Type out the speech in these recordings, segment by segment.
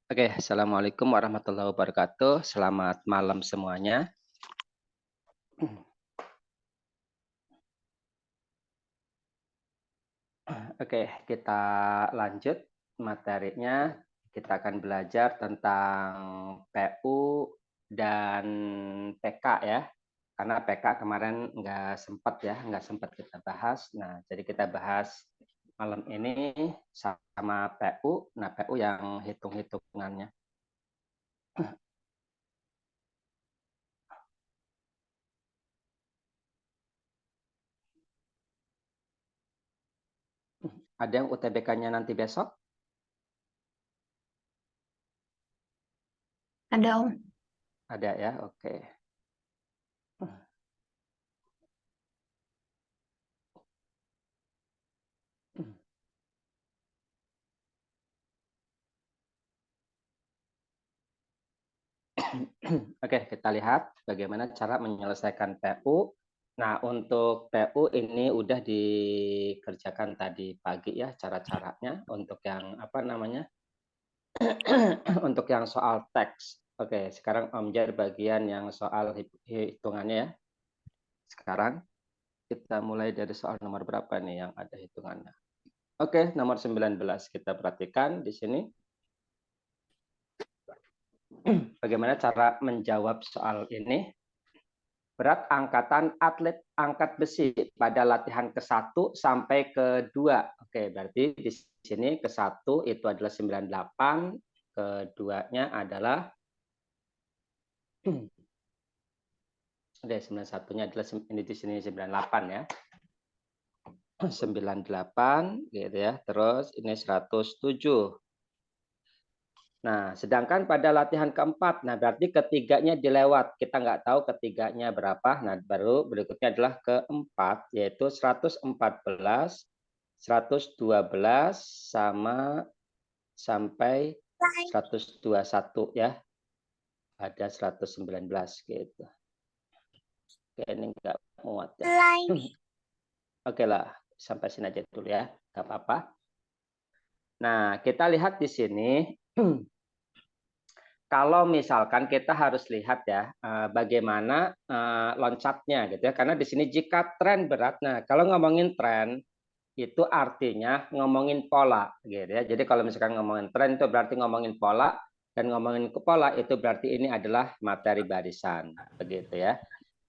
Oke, Assalamualaikum warahmatullahi wabarakatuh. Selamat malam semuanya. Oke, kita lanjut materinya. Kita akan belajar tentang PU dan PK ya. Karena PK kemarin nggak sempat kita bahas. Nah, jadi kita bahas malam ini sama PU. Nah, PU yang hitung-hitungannya. Ada yang UTBK-nya nanti besok? Ada, Om. Ada ya, oke. Oke, kita lihat bagaimana cara menyelesaikan PU. Nah, untuk PU ini udah dikerjakan tadi pagi ya cara-caranya untuk yang apa namanya? Untuk yang soal teks. Oke, sekarang Om Jar bagian yang soal hitungannya ya. Sekarang kita mulai dari soal nomor berapa nih yang ada hitungannya. Oke, nomor 19 kita perhatikan di sini. Bagaimana cara menjawab soal ini? Berat angkatan atlet angkat besi pada latihan ke-1 sampai ke-2. Oke, berarti di sini ke-1 itu adalah 98, ke-2-nya adalah ada 91-nya adalah ini di sini 98 ya. 98 gitu ya. Terus ini 107. Nah, sedangkan pada latihan keempat, nah berarti ketiganya dilewat. Kita nggak tahu ketiganya berapa. Nah, baru berikutnya adalah keempat, yaitu 114, 112, sama sampai 121 ya. Ada 119 gitu. Oke, ini nggak muat ya. Oke lah, sampai sini aja dulu ya. Nggak apa-apa. Nah, kita lihat di sini. Kalau misalkan kita harus lihat ya bagaimana loncatnya gitu ya, karena di sini jika tren berat, nah kalau ngomongin tren itu artinya ngomongin pola gitu ya. Jadi kalau misalkan ngomongin tren itu berarti ngomongin pola, dan ngomongin ke pola itu berarti ini adalah materi barisan begitu ya.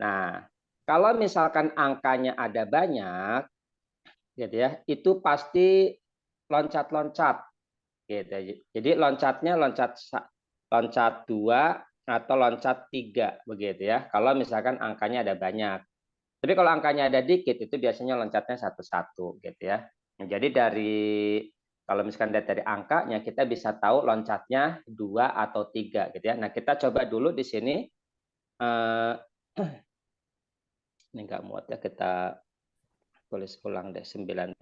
Nah, kalau misalkan angkanya ada banyak gitu ya, itu pasti loncat-loncat gitu. Jadi loncatnya loncat 2 atau loncat 3 begitu ya. Kalau misalkan angkanya ada banyak. Tapi kalau angkanya ada dikit itu biasanya loncatnya satu-satu gitu ya. Jadi kalau misalkan dari angkanya kita bisa tahu loncatnya 2 atau 3 gitu ya. Nah, kita coba dulu di sini ini enggak muat ya, kita tulis ulang deh. 98,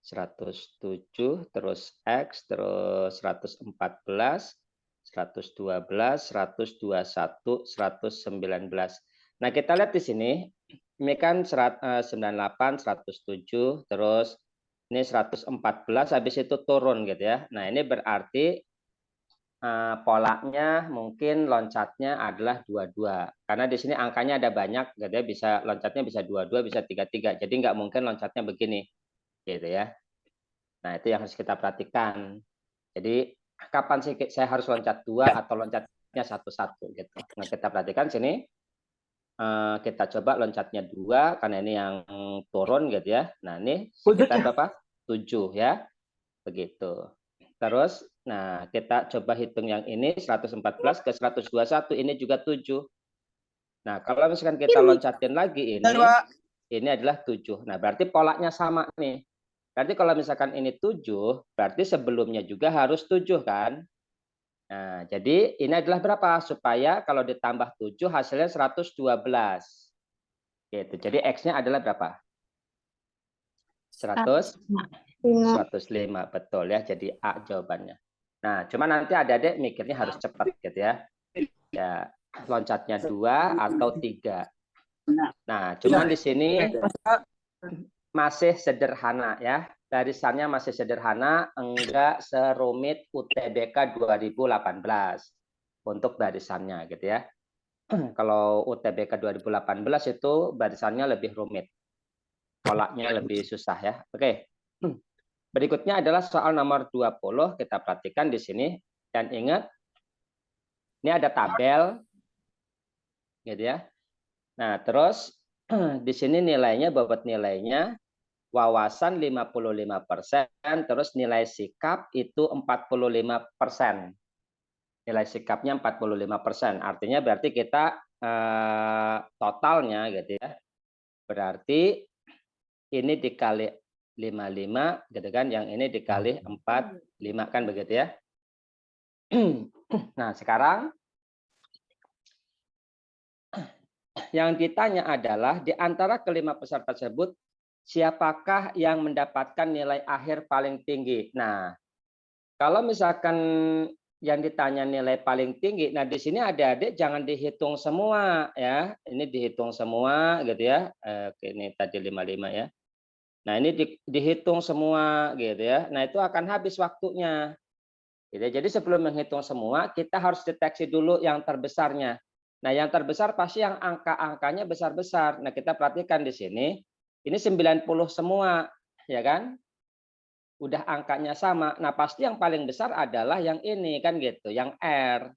107, terus X, terus 114, 112, 121, 119. Nah, kita lihat di sini, ini kan 98, 107, terus ini 114, habis itu turun gitu ya. Nah, ini berarti polanya mungkin loncatnya adalah 22. Karena di sini angkanya ada banyak, gitu ya, bisa loncatnya bisa 22, bisa 33. Jadi nggak mungkin loncatnya begini, gitu ya. Nah, itu yang harus kita perhatikan. Jadi, kapan sih saya harus loncat 2 atau loncatnya satu-satu gitu. Nah, kita perhatikan sini. Kita coba loncatnya 2 karena ini yang turun gitu ya. Nah, ini sekitar berapa? 7 ya. Begitu. Terus, nah kita coba hitung yang ini 114 ke 121, ini juga 7. Nah, kalau misalkan kita loncatin lagi ini adalah 7. Nah, berarti polanya sama nih. Berarti kalau misalkan ini 7, berarti sebelumnya juga harus 7 kan? Nah, jadi ini adalah berapa? Supaya kalau ditambah 7 hasilnya 112. Gitu. Jadi X-nya adalah berapa? 105, betul ya. Jadi A jawabannya. Nah, cuma nanti adik-adik mikirnya harus cepat gitu ya. Ya, loncatnya 2 atau 3. Nah, cuman di sini masih sederhana ya. barisannya masih sederhana, enggak serumit UTBK 2018 untuk barisannya gitu ya. Kalau UTBK 2018 itu barisannya lebih rumit, polanya lebih susah ya. Oke. Berikutnya adalah soal nomor 20, kita perhatikan di sini dan ingat ini ada tabel gitu ya. Nah, terus di sini nilainya, bobot nilainya wawasan 55%, terus nilai sikap itu 45%. Nilai sikapnya 45%. Artinya berarti kita totalnya gitu ya. Berarti ini dikali 55 gitu kan, yang ini dikali 45 kan begitu ya. Nah, sekarang yang ditanya adalah di antara kelima peserta tersebut siapakah yang mendapatkan nilai akhir paling tinggi. Nah, kalau misalkan yang ditanya nilai paling tinggi, nah di sini adik-adik jangan dihitung semua ya. Ini dihitung semua gitu ya. Ini tadi 55 ya. Nah, ini dihitung semua gitu ya. Nah, itu akan habis waktunya. Gitu. Jadi sebelum menghitung semua, kita harus deteksi dulu yang terbesarnya. Nah, yang terbesar pasti yang angka-angkanya besar-besar. Nah, kita perhatikan di sini, ini 90 semua, ya kan? Udah angkanya sama. Nah, pasti yang paling besar adalah yang ini kan gitu, yang R.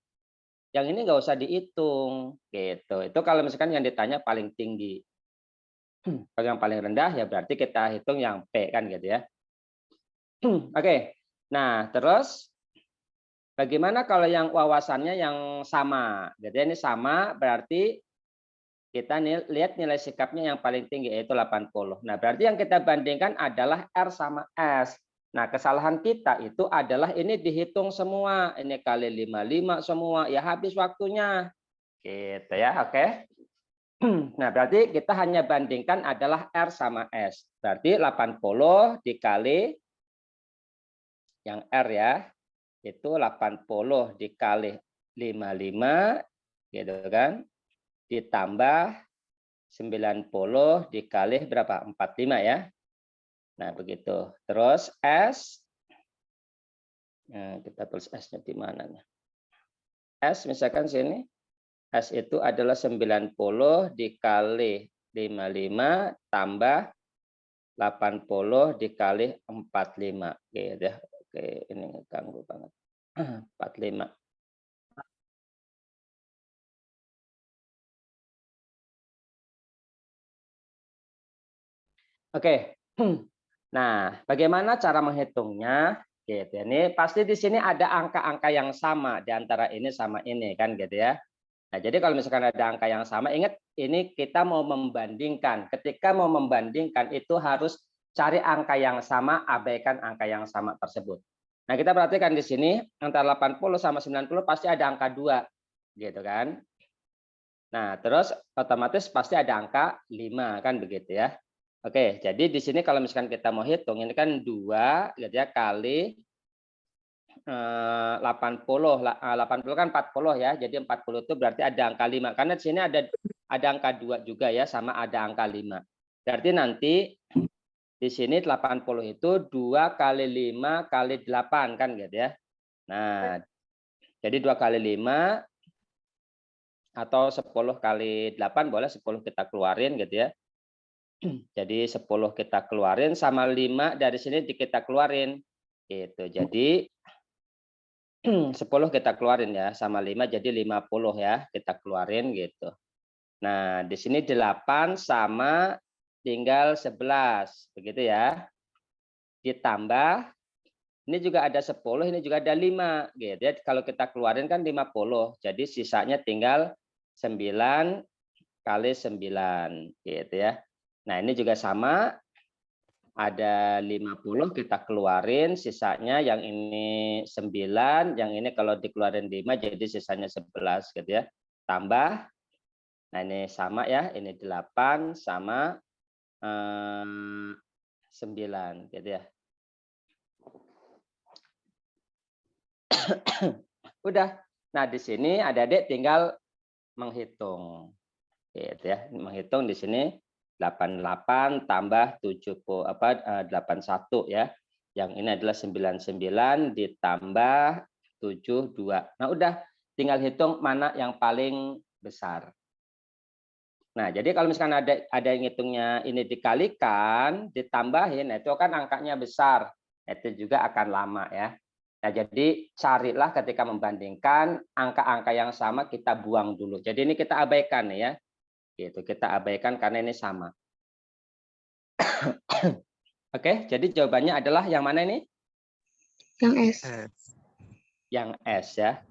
Yang ini nggak usah dihitung, gitu. Itu kalau misalkan yang ditanya paling tinggi. Kalau yang paling rendah ya berarti kita hitung yang P kan gitu ya. Oke. Nah, terus bagaimana kalau yang wawasannya yang sama? Jadi ini sama berarti kita lihat nilai sikapnya yang paling tinggi yaitu 80. Nah, berarti yang kita bandingkan adalah R sama S. Nah, kesalahan kita itu adalah ini dihitung semua, ini kali 55 semua, ya habis waktunya. Gitu ya, oke. Nah, berarti kita hanya bandingkan adalah R sama S. Berarti 80 dikali yang R ya, itu 80 dikali 55, gitu kan, ditambah 90 dikali berapa? 45 ya. Nah, begitu. Terus S, nah, kita tulis S-nya di mana? S misalkan sini, S itu adalah 90 dikali 55 tambah 80 dikali 45. Oke, ya. Oke, ini ganggu banget. 45. Oke. Nah, bagaimana cara menghitungnya? Gitu. Ini pasti di sini ada angka-angka yang sama di antara ini sama ini kan gitu ya. Nah, jadi kalau misalkan ada angka yang sama, ingat ini kita mau membandingkan. Ketika mau membandingkan itu harus cari angka yang sama, abaikan angka yang sama tersebut. Nah, kita perhatikan di sini antara 80 sama 90 pasti ada angka 2 gitu kan. Nah, terus otomatis pasti ada angka 5 kan begitu ya. Oke, jadi di sini kalau misalkan kita mau hitung ini kan 2 gitu ya kali 80 kan 40 ya. Jadi 40 itu berarti ada angka 5. Karena di sini ada angka 2 juga ya sama ada angka 5. Berarti nanti di sini 80 itu 2 kali 5 kali 8 kan gitu ya. Nah, jadi 2 kali 5 atau 10 kali 8 boleh 10 kita keluarin gitu ya. Jadi 10 kita keluarin sama 5 dari sini kita keluarin. Gitu. Jadi 10 kita keluarin ya sama 5 jadi 50 ya kita keluarin gitu. Nah, di sini 8 sama tinggal 11 begitu ya. Ditambah ini juga ada 10, ini juga ada 5 gitu ya. Kalau kita keluarin kan 50. Jadi sisanya tinggal 9 kali 9 gitu ya. Nah, ini juga sama, ada 50 kita keluarin, sisanya yang ini 9, yang ini kalau dikeluarin 5 jadi sisanya 11 gitu ya. Tambah, nah ini sama ya, ini 8 sama 9 gitu ya. Udah. Nah, di sini adik-adik tinggal menghitung. Gitu ya, menghitung di sini 88 tambah 81 ya. Yang ini adalah 99 ditambah 72. Nah, udah tinggal hitung mana yang paling besar. Nah, jadi kalau misalkan ada yang hitungnya ini dikalikan, ditambahin, itu kan angkanya besar. Itu juga akan lama ya. Nah, jadi carilah ketika membandingkan angka-angka yang sama kita buang dulu. Jadi ini kita abaikan ya. Gitu, kita abaikan karena ini sama. Oke, jadi jawabannya adalah yang mana ini? Yang S. Yang S ya.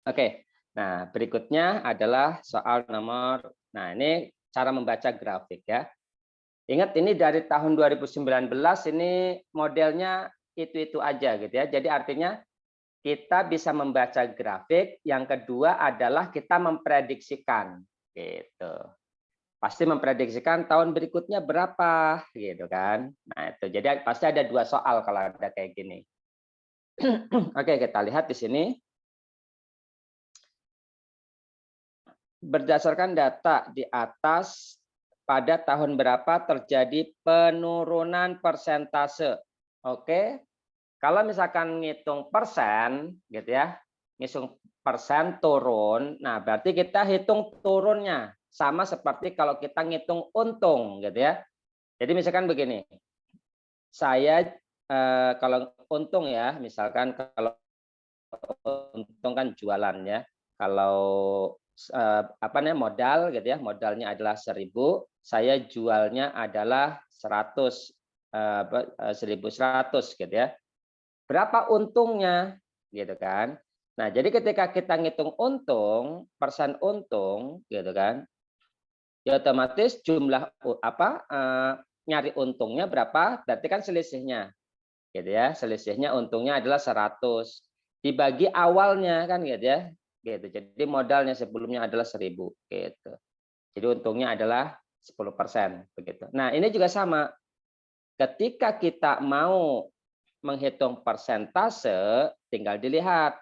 Oke. Nah, berikutnya adalah soal nomor, nah ini cara membaca grafik ya. Ingat ini dari tahun 2019 ini modelnya itu aja gitu ya. Jadi artinya kita bisa membaca grafik, yang kedua adalah kita memprediksikan gitu. Pasti memprediksikan tahun berikutnya berapa gitu kan. Nah, itu. Jadi pasti ada 2 soal kalau ada kayak gini. Oke, kita lihat di sini. Berdasarkan data di atas, pada tahun berapa terjadi penurunan persentase. Oke. Kalau misalkan ngitung persen gitu ya, ngitung persen turun, nah berarti kita hitung turunnya sama seperti kalau kita ngitung untung gitu ya. Jadi misalkan begini, saya kalau untung ya, misalkan kalau untung kan jualan ya, kalau modal gitu ya, modalnya adalah 1.000, saya jualnya adalah 1.100 gitu ya. Berapa untungnya gitu kan. Nah, jadi ketika kita ngitung untung, persen untung gitu kan, ya otomatis jumlah nyari untungnya berapa, berarti kan selisihnya gitu ya. Selisihnya untungnya adalah 100 dibagi awalnya kan gitu ya. Gitu. Jadi modalnya sebelumnya adalah 1.000 gitu. Jadi untungnya adalah 10% begitu. Nah, ini juga sama. Ketika kita mau menghitung persentase, tinggal dilihat.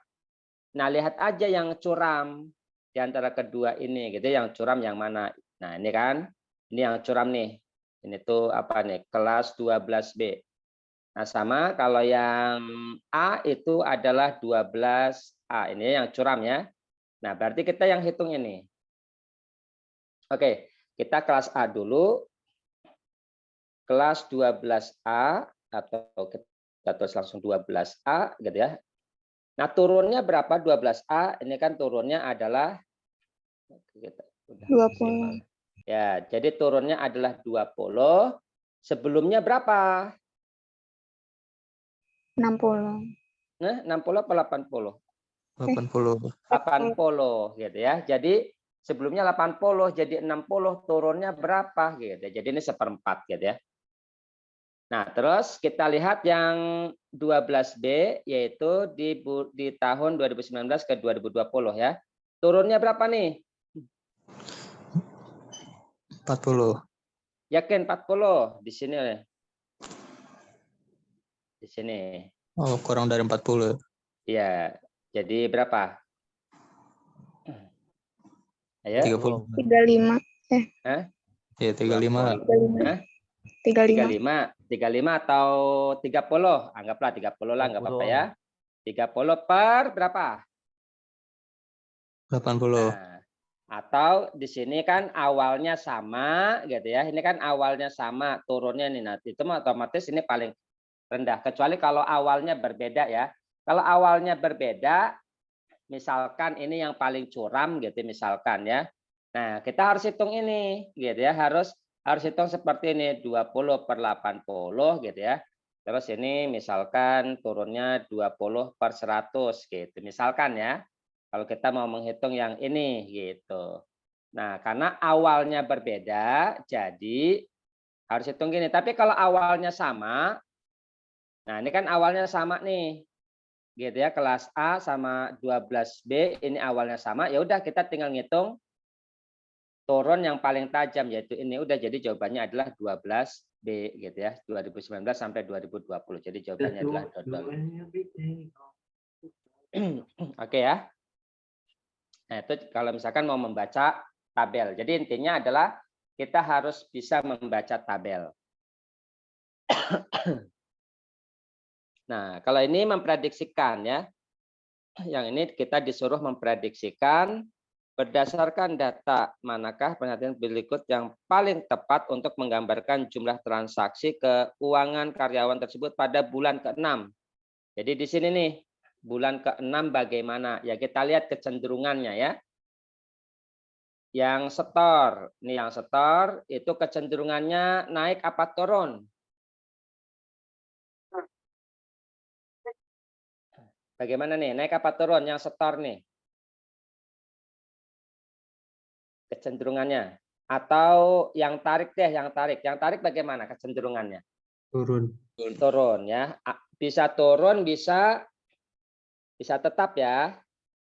Nah, lihat aja yang curam di antara kedua ini, gitu. Yang curam yang mana? Nah, ini kan, ini yang curam nih. Ini tuh apa nih? Kelas 12B. Nah, sama kalau yang A itu adalah 12A. Ini yang curam ya. Nah, berarti kita yang hitung ini. Oke, kita kelas A dulu. Kelas 12A atau kita tulis langsung 12A gitu ya. Nah, turunnya berapa 12A? Ini kan turunnya adalah 20. ya, jadi turunnya adalah 20. Sebelumnya berapa? 60. Nah, 60 apa 80? 80. 80 gitu ya. Jadi sebelumnya 80 jadi 60, turunnya berapa gitu. Jadi ini 1/4 gitu ya. Nah, terus kita lihat yang 12B yaitu di tahun 2019 ke 2020 ya. Turunnya berapa nih? 40. Yakin 40 di sini. Di sini. Oh, kurang dari 40. Iya. Jadi berapa? Ayo. 30. 35. Hah? Ya, 35. 35. 35 atau 30? Anggaplah 30 lah, nggak apa-apa ya. 30 per berapa? 80. Nah, atau di sini kan awalnya sama gitu ya. Ini kan awalnya sama, turunnya nih nanti itu otomatis ini paling rendah. Kecuali kalau awalnya berbeda ya. Kalau awalnya berbeda, misalkan ini yang paling curam gitu misalkan ya. Nah, kita harus hitung ini gitu ya. Harus hitung seperti ini 20 per 80 gitu ya. Terus ini misalkan turunnya 20 per 100 gitu. Misalkan ya. Kalau kita mau menghitung yang ini gitu. Nah, karena awalnya berbeda, jadi harus hitung gini. Tapi kalau awalnya sama, nah ini kan awalnya sama nih. Gitu ya, kelas A sama 12B ini awalnya sama, ya udah kita tinggal ngitung turun yang paling tajam yaitu ini udah, jadi jawabannya adalah 12B gitu ya, 2019 sampai 2020. Jadi jawabannya adalah 22. Oke ya. Nah, itu kalau misalkan mau membaca tabel. Jadi intinya adalah kita harus bisa membaca tabel. Nah, kalau ini memprediksikan ya. Yang ini kita disuruh memprediksikan berdasarkan data manakah perhatian berikut yang paling tepat untuk menggambarkan jumlah transaksi keuangan karyawan tersebut pada bulan ke-6. Jadi di sini nih, bulan ke-6 bagaimana? Ya kita lihat kecenderungannya ya. Yang setor, ini yang setor itu kecenderungannya naik apa turun? Bagaimana nih, naik apa turun yang setor nih? Kecenderungannya. Atau yang tarik deh, yang tarik. Yang tarik bagaimana kecenderungannya? Turun. Turun ya. Bisa turun, bisa tetap ya.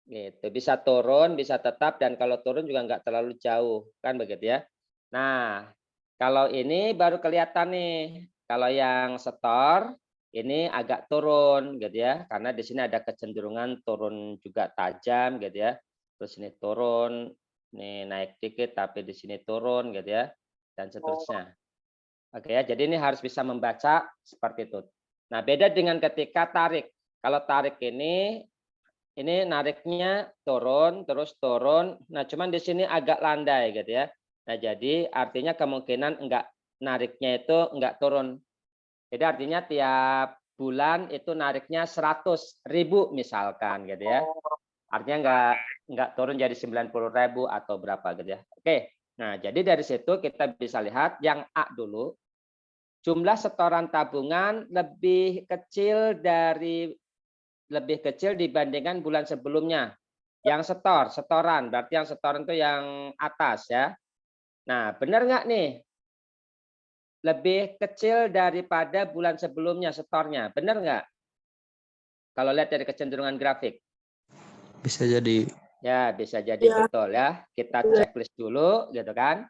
Gitu. Bisa turun, bisa tetap, dan kalau turun juga nggak terlalu jauh. Kan begitu ya. Nah, kalau ini baru kelihatan nih. Kalau yang setor, ini agak turun gitu ya. Karena di sini ada kecenderungan turun juga tajam gitu ya. Terus ini turun, ini naik dikit tapi di sini turun gitu ya. Dan seterusnya. Oke ya, jadi ini harus bisa membaca seperti itu. Nah, beda dengan ketika tarik. Kalau tarik ini nariknya turun, terus turun. Nah, cuman di sini agak landai gitu ya. Nah, jadi artinya kemungkinan nariknya itu enggak turun. Jadi artinya tiap bulan itu nariknya 100.000 misalkan gitu ya. Artinya enggak turun jadi 90.000 atau berapa gitu ya. Oke. Nah, jadi dari situ kita bisa lihat yang A dulu. Jumlah setoran tabungan lebih kecil dibandingkan bulan sebelumnya. Yang setoran, berarti yang setoran itu yang atas ya. Nah, benar nggak nih? Lebih kecil daripada bulan sebelumnya setornya, benar nggak? Kalau lihat dari kecenderungan grafik. Bisa jadi. Ya, bisa jadi betul ya. Kita checklist dulu gitu kan.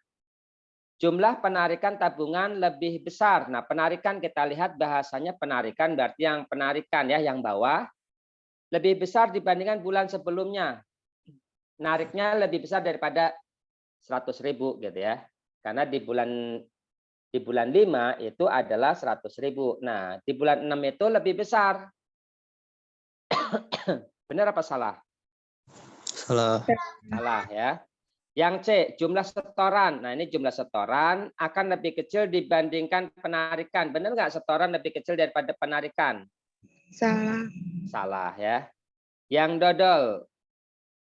Jumlah penarikan tabungan lebih besar. Nah, penarikan kita lihat bahasanya penarikan berarti yang penarikan ya, yang bawah. Lebih besar dibandingkan bulan sebelumnya. Nariknya lebih besar daripada 100.000 gitu ya. Karena di bulan 5 itu adalah 100.000. Nah, di bulan 6 itu lebih besar. Benar apa salah? Salah. Salah ya. Yang C, jumlah setoran. Nah, ini jumlah setoran akan lebih kecil dibandingkan penarikan. Benar nggak setoran lebih kecil daripada penarikan? Salah. Salah ya. Yang dodol,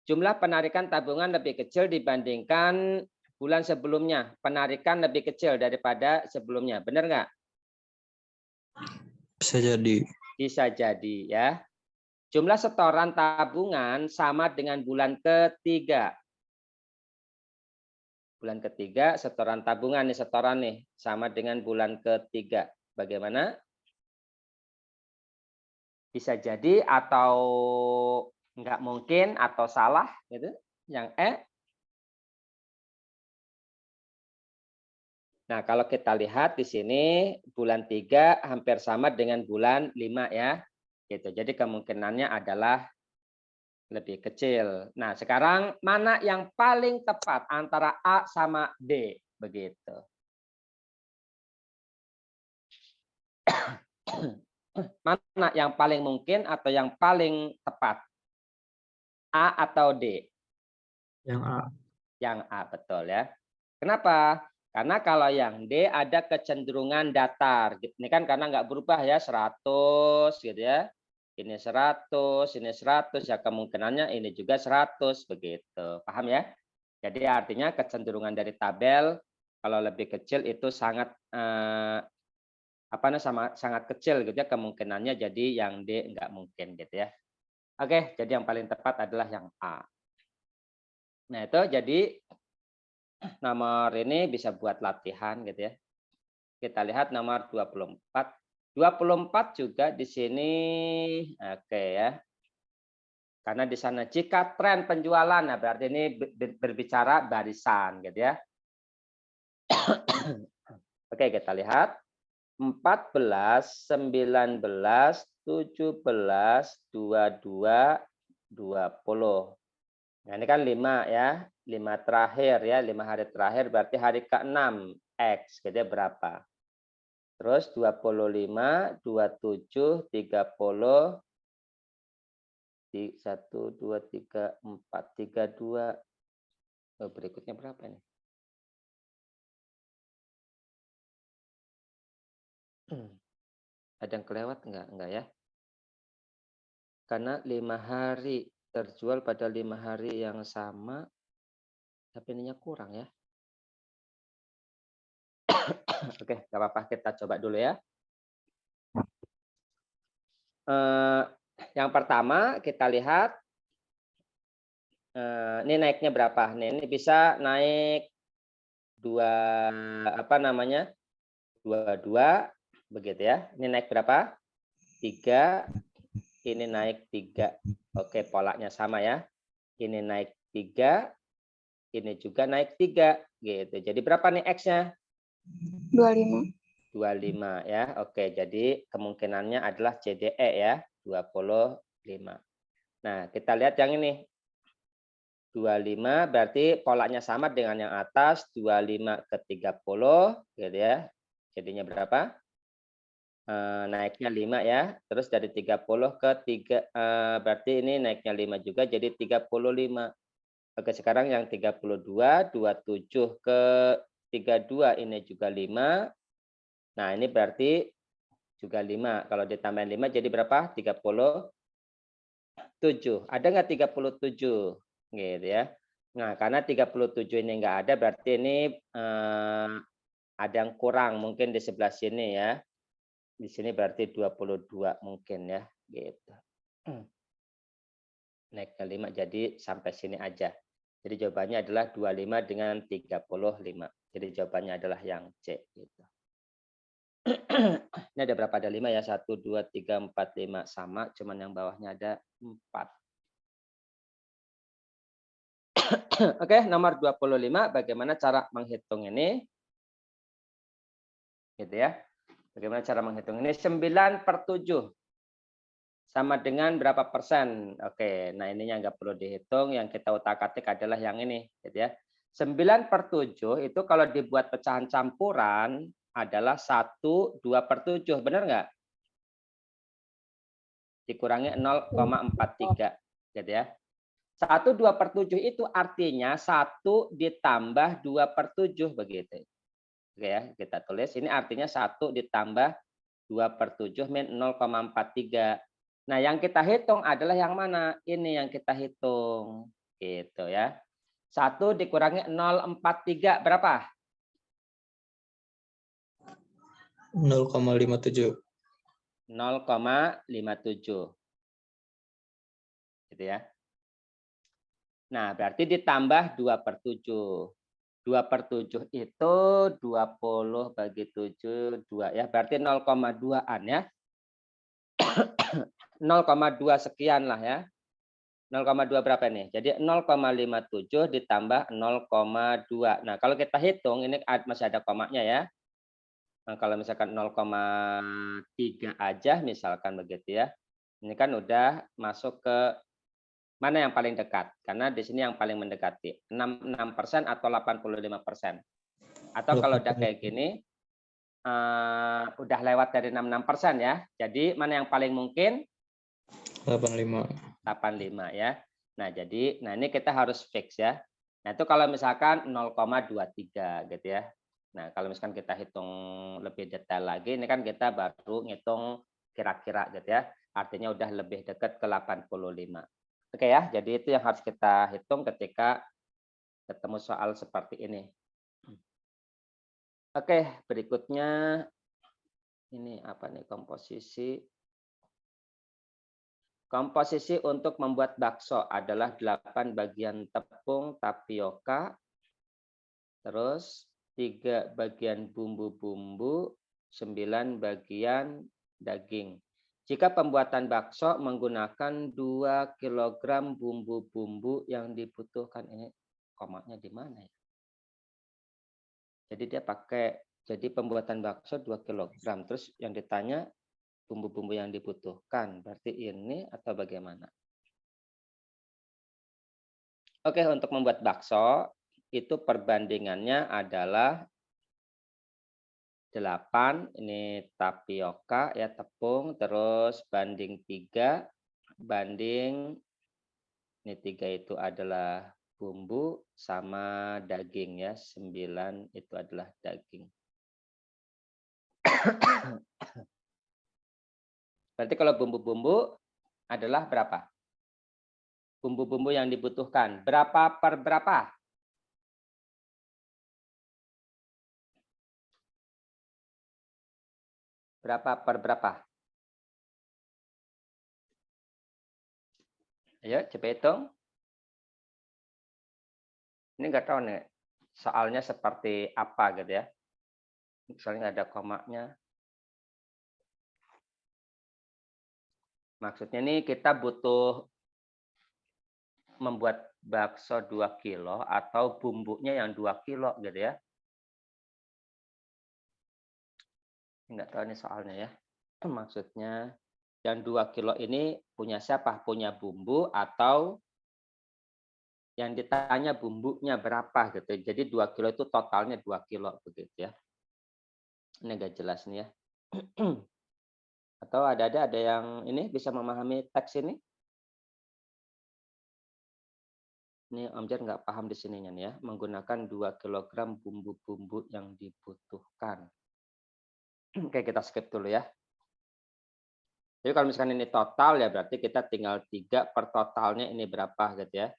jumlah penarikan tabungan lebih kecil dibandingkan bulan sebelumnya. Penarikan lebih kecil daripada sebelumnya. Benar nggak? Bisa jadi. Bisa jadi ya. Jumlah setoran tabungan sama dengan bulan ketiga. Bulan ketiga setoran tabungan nih, setoran nih sama dengan bulan ketiga. Bagaimana? Bisa jadi atau enggak mungkin atau salah gitu. Yang E. Nah, kalau kita lihat di sini bulan 3 hampir sama dengan bulan 5 ya. Gitu. Jadi kemungkinannya adalah lebih kecil. Nah, sekarang mana yang paling tepat antara A sama D? Begitu. Mana yang paling mungkin atau yang paling tepat? A atau D? Yang A. Yang A, betul ya. Kenapa? Karena kalau yang D ada kecenderungan datar. Ini kan karena nggak berubah ya, 100 gitu ya. Ini 100, ini 100, ya kemungkinannya ini juga 100 begitu. Paham ya? Jadi artinya kecenderungan dari tabel kalau lebih kecil itu sangat sangat kecil gitu ya kemungkinannya, jadi yang D nggak mungkin gitu ya. Oke, jadi yang paling tepat adalah yang A. Nah, itu jadi nomor ini bisa buat latihan gitu ya. Kita lihat nomor 24. 24 juga di sini oke ya. Karena di sana jika tren penjualan, nah berarti ini berbicara barisan gitu ya. Oke, kita lihat 14, 19, 17, 22, 20. Nah, ini kan 5 ya. 5 terakhir ya, 5 hari terakhir berarti hari ke-6 X gitu ya, berapa? Terus 25, 27, 30, 1, 2, 3, 4, 32. Oh, berikutnya berapa nih? Ada yang kelewat enggak? Enggak ya? Karena 5 hari terjual pada 5 hari yang sama, tapi ininya kurang ya. Oke, nggak apa-apa, kita coba dulu ya. Yang pertama kita lihat ini naiknya berapa? Nih, ini bisa naik 22 begitu ya. Ini naik berapa? 3, ini naik 3. Oke, polanya sama ya. Ini naik 3, ini juga naik 3 gitu. Jadi berapa nih X-nya? 25. 25 ya. Oke, jadi kemungkinannya adalah CDE ya, 25. Nah, kita lihat yang ini. 25 berarti polanya sama dengan yang atas, 25 ke 30 gitu ya. Jadinya berapa? Naiknya 5 ya. Terus dari 30 ke 3 berarti ini naiknya 5 juga jadi 35. Oke, sekarang yang 32, 27 ke 32 ini juga 5. Nah, ini berarti juga 5. Kalau ditambahin 5 jadi berapa? 37. Ada nggak 37? Gitu ya. Nah, karena 37 ini nggak ada, berarti ini ada yang kurang mungkin di sebelah sini ya. Di sini berarti 22 mungkin ya, gitu. Naiknya 5, jadi sampai sini aja. Jadi jawabannya adalah 25 dengan 35. Jadi jawabannya adalah yang C. Gitu. Ini ada berapa? Ada 5 ya. 1, 2, 3, 4, 5. Sama, cuman yang bawahnya ada 4. Oke, nomor 25. Bagaimana cara menghitung ini? Gitu ya. Bagaimana cara menghitung ini? 9/7. Sama dengan berapa persen? Oke, nah ininya nggak perlu dihitung. Yang kita utak-atik adalah yang ini. Gitu ya. 9/7 itu kalau dibuat pecahan campuran adalah 1/2/7. Benar nggak? Dikurangi 0,43. Gitu ya. 1/2/7 itu artinya 1 ditambah 2/7 begitu. Oke ya, kita tulis ini artinya 1 ditambah 2/7 min 0,43. Nah, yang kita hitung adalah yang mana? Ini yang kita hitung. Gitu ya. 1 dikurangi 0,43 berapa? 0,57. 0,57. Gitu ya. Nah, berarti ditambah 2/7. 2/7 itu 20 bagi 7, 2 ya. Berarti 0,2-an ya. 0,2 sekian lah ya. 0,2 berapa nih? Jadi 0,57 ditambah 0,2. Nah, kalau kita hitung ini masih ada komanya ya. Nah, kalau misalkan 0,3 aja misalkan begitu ya. Ini kan udah masuk ke mana yang paling dekat? Karena di sini yang paling mendekati 66% atau 85%. Atau kalau udah kayak gini udah lewat dari 66% ya. Jadi mana yang paling mungkin? 85. 85 ya. Nah, jadi ini kita harus fix ya. Nah, itu kalau misalkan 0,23 gitu ya. Nah, kalau misalkan kita hitung lebih detail lagi, ini kan kita baru ngitung kira-kira gitu ya. Artinya udah lebih dekat ke 85. Oke ya, jadi itu yang harus kita hitung ketika ketemu soal seperti ini. Oke, berikutnya ini apa nih komposisi. Komposisi untuk membuat bakso adalah 8 bagian tepung tapioka, terus 3 bagian bumbu-bumbu, 9 bagian daging. Jika pembuatan bakso menggunakan 2 kg bumbu-bumbu yang dibutuhkan, ini komanya di mana ya? Jadi dia pakai, jadi pembuatan bakso 2 kg. Terus yang ditanya bumbu-bumbu yang dibutuhkan, berarti ini atau bagaimana? Oke, untuk membuat bakso, itu perbandingannya adalah 8, ini tapioka ya, tepung, terus banding 3, banding, ini 3 itu adalah bumbu, sama daging ya, 9 itu adalah daging. Berarti kalau bumbu-bumbu adalah berapa? Bumbu-bumbu yang dibutuhkan, berapa per berapa? Berapa per berapa? Ayo, coba hitung. Ini nggak tahu nih, soalnya seperti apa gitu ya. Misalnya ada komanya. Maksudnya nih kita butuh membuat bakso 2 kilo atau bumbunya yang 2 kilo gitu ya. Nggak tahu nih soalnya ya. Maksudnya yang 2 kilo ini punya siapa? Punya bumbu atau yang ditanya bumbunya berapa gitu. Jadi 2 kilo itu totalnya 2 kilo begitu ya. Ini agak jelas nih ya. Atau ada yang ini bisa memahami teks ini? Ini Om Jan nggak paham di sininya nih ya. Menggunakan 2 kg bumbu-bumbu yang dibutuhkan. Oke, kita skip dulu ya. Jadi kalau misalkan ini total ya berarti kita tinggal 3 per totalnya ini berapa gitu ya.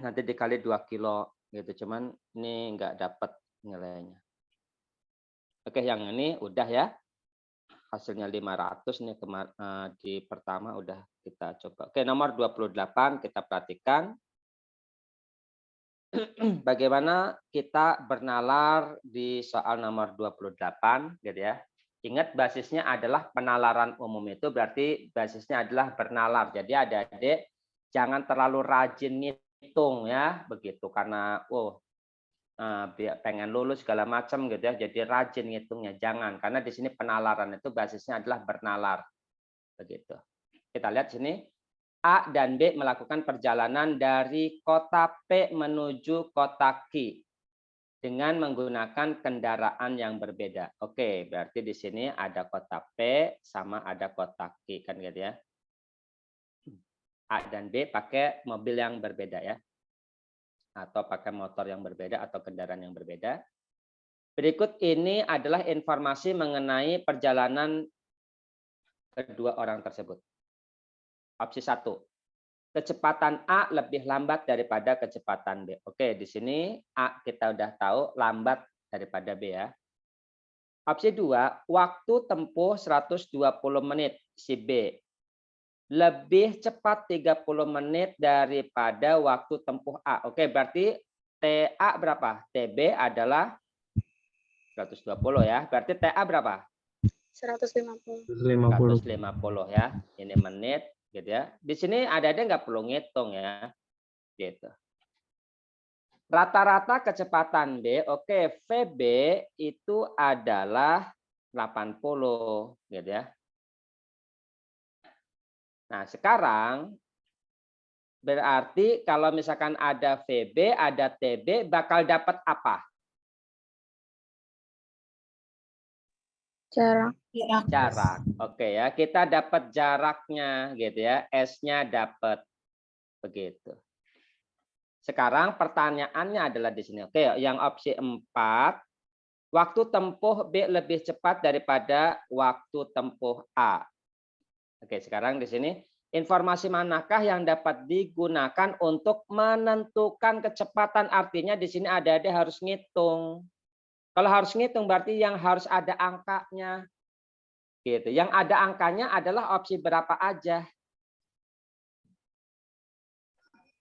Nanti dikali 2 kilo gitu. Cuman ini nggak dapat nilainya. Oke, yang ini udah ya. Hasilnya 500 nih di pertama udah kita coba. Oke, nomor 28 kita perhatikan. Bagaimana kita bernalar di soal nomor 28 gitu ya. Ingat basisnya adalah penalaran umum, itu berarti basisnya adalah bernalar. Jadi adik-adik jangan terlalu rajin ngitung ya begitu karena pengen lulus segala macam gitu ya. Jadi rajin ngitungnya jangan, karena di sini penalaran itu basisnya adalah bernalar. Begitu. Kita lihat sini. A dan B melakukan perjalanan dari kota P menuju kota Q dengan menggunakan kendaraan yang berbeda. Oke, berarti di sini ada kota P sama ada kota Q kan gitu ya. A dan B pakai mobil yang berbeda ya. Atau pakai motor yang berbeda atau kendaraan yang berbeda. Berikut ini adalah informasi mengenai perjalanan kedua orang tersebut. Opsi 1. Kecepatan A lebih lambat daripada kecepatan B. Oke, di sini A kita udah tahu lambat daripada B ya. Opsi 2, waktu tempuh 120 menit si B. Lebih cepat 30 menit daripada waktu tempuh A. Oke, berarti TA berapa? TB adalah 120 ya. Berarti TA berapa? 150. 150. 150 ya. Ini menit gitu ya. Di sini ada nggak perlu ngitung ya. Gitu. Rata-rata kecepatan B, oke, VB itu adalah 80 gitu ya. Nah, sekarang berarti kalau misalkan ada VB, ada TB, bakal dapat apa? Jarak. Jarak. Oke ya, kita dapat jaraknya gitu ya. S-nya dapat begitu. Sekarang pertanyaannya adalah di sini. Oke, yang opsi 4, waktu tempuh B lebih cepat daripada waktu tempuh A. Oke, sekarang di sini informasi manakah yang dapat digunakan untuk menentukan kecepatan? Artinya di sini ada harus ngitung. Kalau harus ngitung berarti yang harus ada angkanya. Gitu. Yang ada angkanya adalah opsi berapa aja?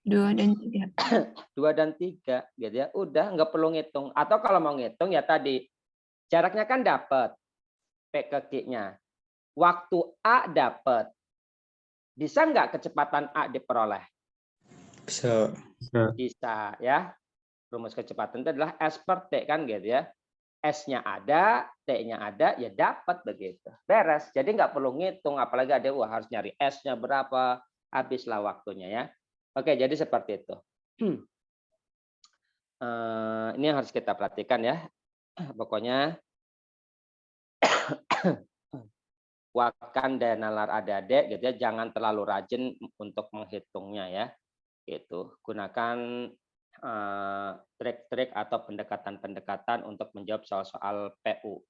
2 dan 3. 2 dan 3 gitu ya. Udah nggak perlu ngitung. Atau kalau mau ngitung ya tadi jaraknya kan dapat P ke Q-nya. Waktu A dapat. Bisa nggak kecepatan A diperoleh? Bisa. Bisa ya. Rumus kecepatan itu adalah S per T kan gitu ya. S-nya ada, T-nya ada, ya dapat begitu. Beres. Jadi nggak perlu ngitung, apalagi ada harus nyari S-nya berapa, habislah waktunya ya. Oke, jadi seperti itu. Ini yang harus kita perhatikan ya. Pokoknya wakan dan nalar adik-adik gitu ya, jangan terlalu rajin untuk menghitungnya ya. Gitu. Gunakan trik-trik atau pendekatan-pendekatan untuk menjawab soal-soal PU.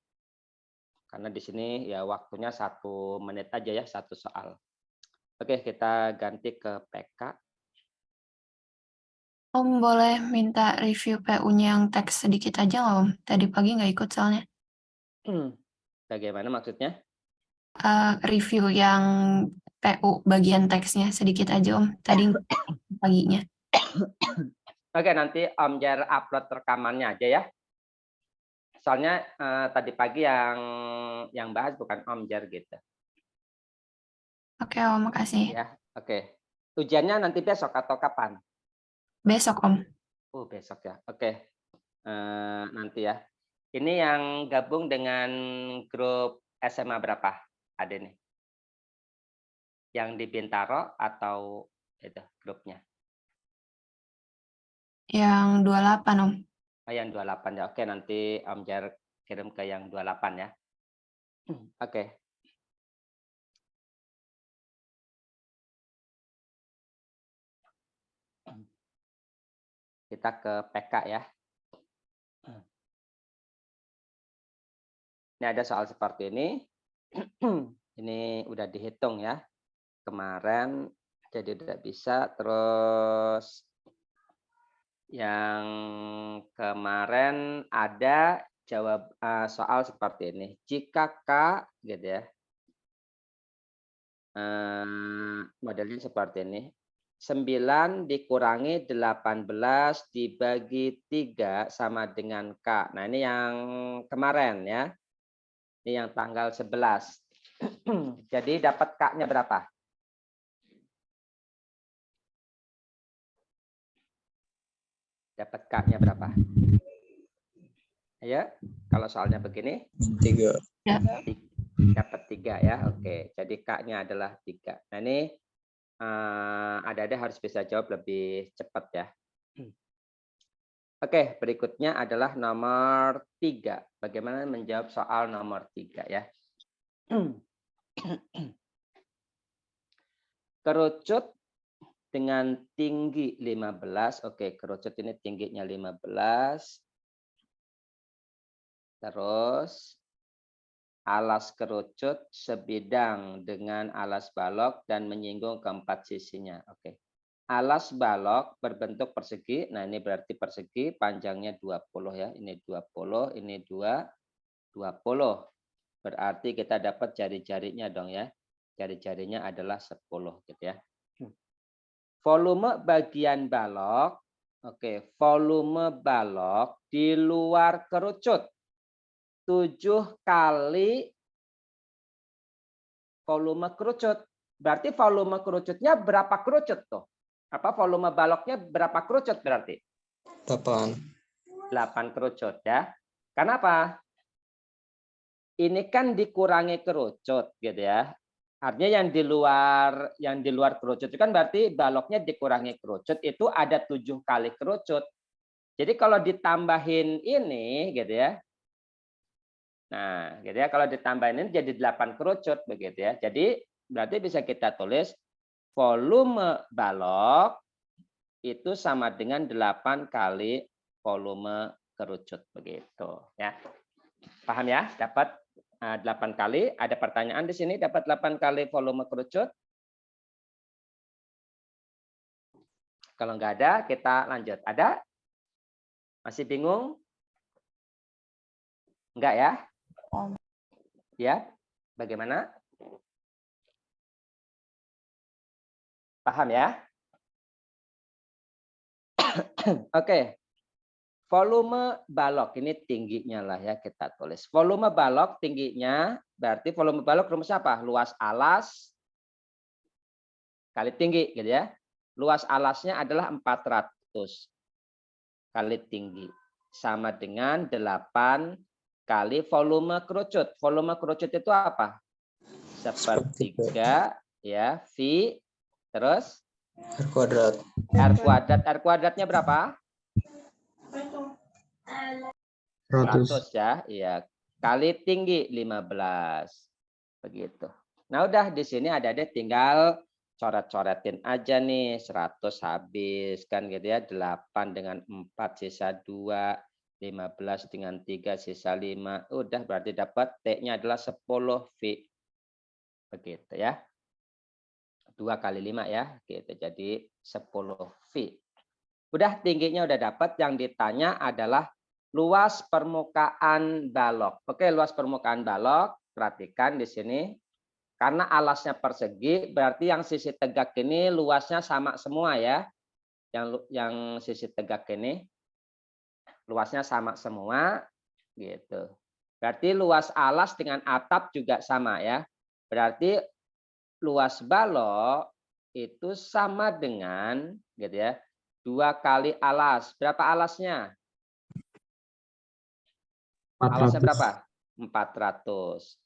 Karena di sini ya waktunya 1 menit aja ya, 1 soal. Oke, kita ganti ke PK. Om boleh minta review PU-nya yang teks sedikit aja nggak Om? Tadi pagi nggak ikut soalnya. Bagaimana maksudnya? Review yang PU bagian teksnya sedikit aja Om. Tadi paginya. Oke, nanti Om Jer upload rekamannya aja ya. Soalnya tadi pagi yang bahas bukan Om Jer gitu. Oke Om, makasih. Ya, oke. Ujiannya nanti besok atau kapan? Besok Om. Besok ya. Oke. Nanti ya. Ini yang gabung dengan grup SMA berapa? Ada nih. Yang di Bintaro atau itu grupnya? Yang 28 Om. Yang 28 ya. Oke, nanti Om Jar kirim ke yang 28 ya. Oke. Kita ke PK ya. Ini ada soal seperti ini. Ini udah dihitung ya. Kemarin jadi tidak bisa. Terus yang kemarin ada jawab soal seperti ini. Jika K gitu ya. Modelnya seperti ini. 9 dikurangi 18 dibagi 3 sama dengan K. Nah, ini yang kemarin ya. Ini yang tanggal 11. Jadi dapat K-nya berapa? Dapat K-nya berapa? Ayo, kalau soalnya begini. 3. Ya. Dapat 3 ya. Oke, jadi K-nya adalah 3. Nah, ini ada-ada harus bisa jawab lebih cepat ya. Oke, berikutnya adalah nomor 3. Bagaimana menjawab soal nomor 3 ya. Kerucut dengan tinggi 15. Oke, kerucut ini tingginya 15. Terus alas kerucut sebidang dengan alas balok dan menyinggung keempat sisinya. Oke. Alas balok berbentuk persegi. Nah, ini berarti persegi, panjangnya 20 ya. Ini 20, ini 20. Berarti kita dapat jari-jarinya dong ya. Jari-jarinya adalah 10 gitu ya. Volume bagian balok. Oke, volume balok di luar kerucut 7 kali volume kerucut. Berarti volume kerucutnya berapa kerucut tuh? Apa volume baloknya berapa kerucut berarti? 8. 8 kerucut ya. Kenapa? Ini kan dikurangi kerucut gitu ya. Artinya yang di luar kerucut itu kan berarti baloknya dikurangi kerucut itu ada 7 kali kerucut. Jadi kalau ditambahin ini gitu ya. Nah, gitu ya, kalau ditambahin ini jadi 8 kerucut begitu ya. Jadi berarti bisa kita tulis volume balok itu sama dengan 8 kali volume kerucut begitu ya. Paham ya? Dapat 8 kali. Ada pertanyaan di sini dapat 8 kali volume kerucut? Kalau nggak ada, kita lanjut. Ada? Masih bingung? Enggak ya? Ya, bagaimana? Paham ya? Oke. Volume balok ini tingginya lah ya kita tulis. Volume balok tingginya berarti volume balok rumusnya apa? Luas alas kali tinggi gitu ya. Luas alasnya adalah 400 kali tinggi sama dengan 8 kali volume kerucut. Volume kerucut itu apa? Sepertiga ya, V terus R kuadrat. R kuadrat. R kuadratnya berapa? 100. 100 ya. Iya. Kali tinggi 15. Begitu. Nah, udah di sini ada deh, tinggal coret-coretin aja nih. 100 habis kan gitu ya. 8 dengan 4 sisa 2. 15 dengan 3 sisa 5. Udah berarti dapat T-nya adalah 10 V. Begitu ya. 2 kali 5 ya. Gitu. Jadi 10 V. Udah tingginya udah dapat, yang ditanya adalah luas permukaan balok. Oke, luas permukaan balok, perhatikan di sini. Karena alasnya persegi, berarti yang sisi tegak ini luasnya sama semua ya. Yang sisi tegak ini luasnya sama semua gitu. Berarti luas alas dengan atap juga sama ya. Berarti luas balok itu sama dengan gitu ya. 2 kali alas. Berapa alasnya? 400. Alasnya berapa? 400.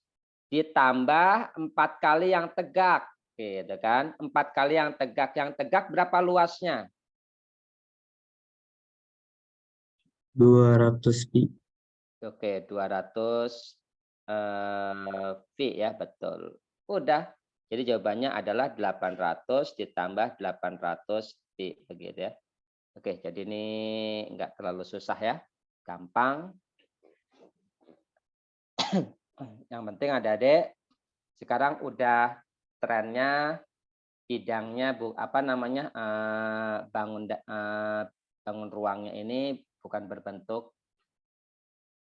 Ditambah 4 kali yang tegak. Gitu kan? 4 kali yang tegak. Yang tegak berapa luasnya? 200 pi. Oke, 200 V ya, betul. Udah. Jadi jawabannya adalah 800 ditambah 800 pi. Begitu ya. Oke, jadi ini enggak terlalu susah ya. Gampang. Yang penting adik-adik sekarang udah trennya bidangnya bangun ruangnya ini bukan berbentuk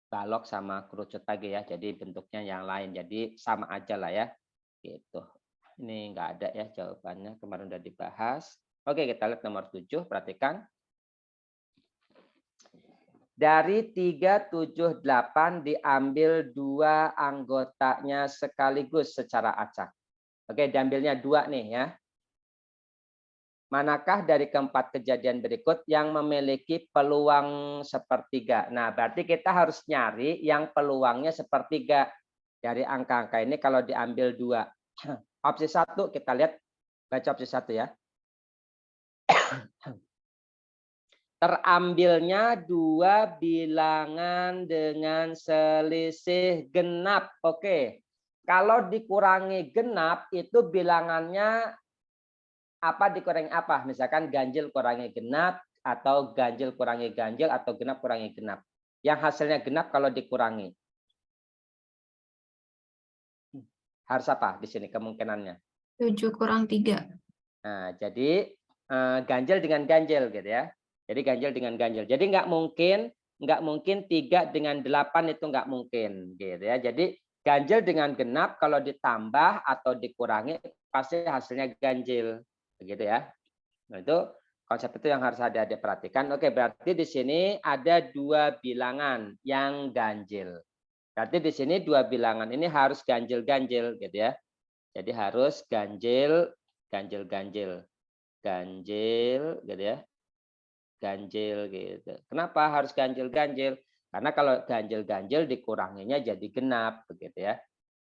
balok sama kerucut lagi ya. Jadi bentuknya yang lain. Jadi sama aja lah ya. Gitu. Ini enggak ada ya jawabannya. Kemarin udah dibahas. Oke, kita lihat nomor 7. Perhatikan. Dari 378 diambil 2 anggotanya sekaligus secara acak. Oke, diambilnya 2 nih ya. Manakah dari keempat kejadian berikut yang memiliki peluang sepertiga? Nah, berarti kita harus nyari yang peluangnya sepertiga. Dari angka-angka ini kalau diambil 2. Opsi 1 kita lihat, baca opsi 1 ya. Terambilnya 2 bilangan dengan selisih genap. Oke. Kalau dikurangi genap itu bilangannya apa dikurangi apa? Misalkan ganjil kurangi genap atau ganjil kurangi ganjil atau genap kurangi genap. Yang hasilnya genap kalau dikurangi. Harus apa di sini kemungkinannya? 7 kurang 3. Nah, jadi ganjil dengan ganjil gitu ya. Jadi ganjil dengan ganjil. Jadi nggak mungkin 3 dengan 8 itu nggak mungkin gitu ya. Jadi ganjil dengan genap kalau ditambah atau dikurangi pasti hasilnya ganjil begitu ya. Nah, itu konsep itu yang harus adik-adik perhatikan. Oke, berarti di sini ada 2 bilangan yang ganjil. Berarti di sini 2 bilangan ini harus ganjil-ganjil gitu ya. Jadi harus ganjil ganjil gitu ya. Ganjil gitu. Kenapa harus ganjil-ganjil? Karena kalau ganjil-ganjil dikuranginya jadi genap begitu ya.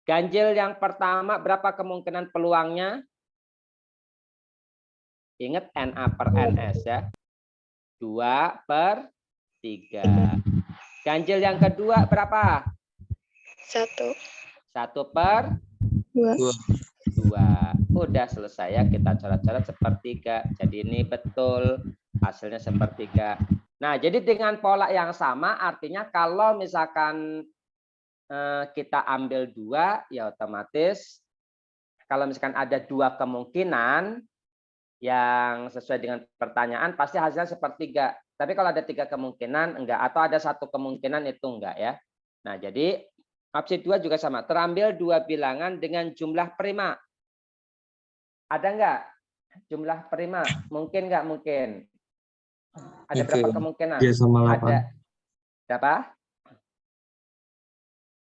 Ganjil yang pertama berapa kemungkinan peluangnya? Ingat NA per NS ya. 2/3. Ganjil yang kedua berapa? 1. 1/2. Udah selesai ya, kita coret-coret sepertiga. Jadi ini betul hasilnya sepertiga. Nah, jadi dengan pola yang sama artinya kalau misalkan kita ambil 2 ya otomatis kalau misalkan ada 2 kemungkinan yang sesuai dengan pertanyaan pasti hasilnya sepertiga. Tapi kalau ada 3 kemungkinan enggak atau ada 1 kemungkinan itu enggak ya. Nah, jadi opsi 2 juga sama. Terambil 2 bilangan dengan jumlah prima. Ada enggak jumlah prima? Mungkin enggak mungkin? Ada berapa kemungkinan? 3 sama 8. Ada berapa?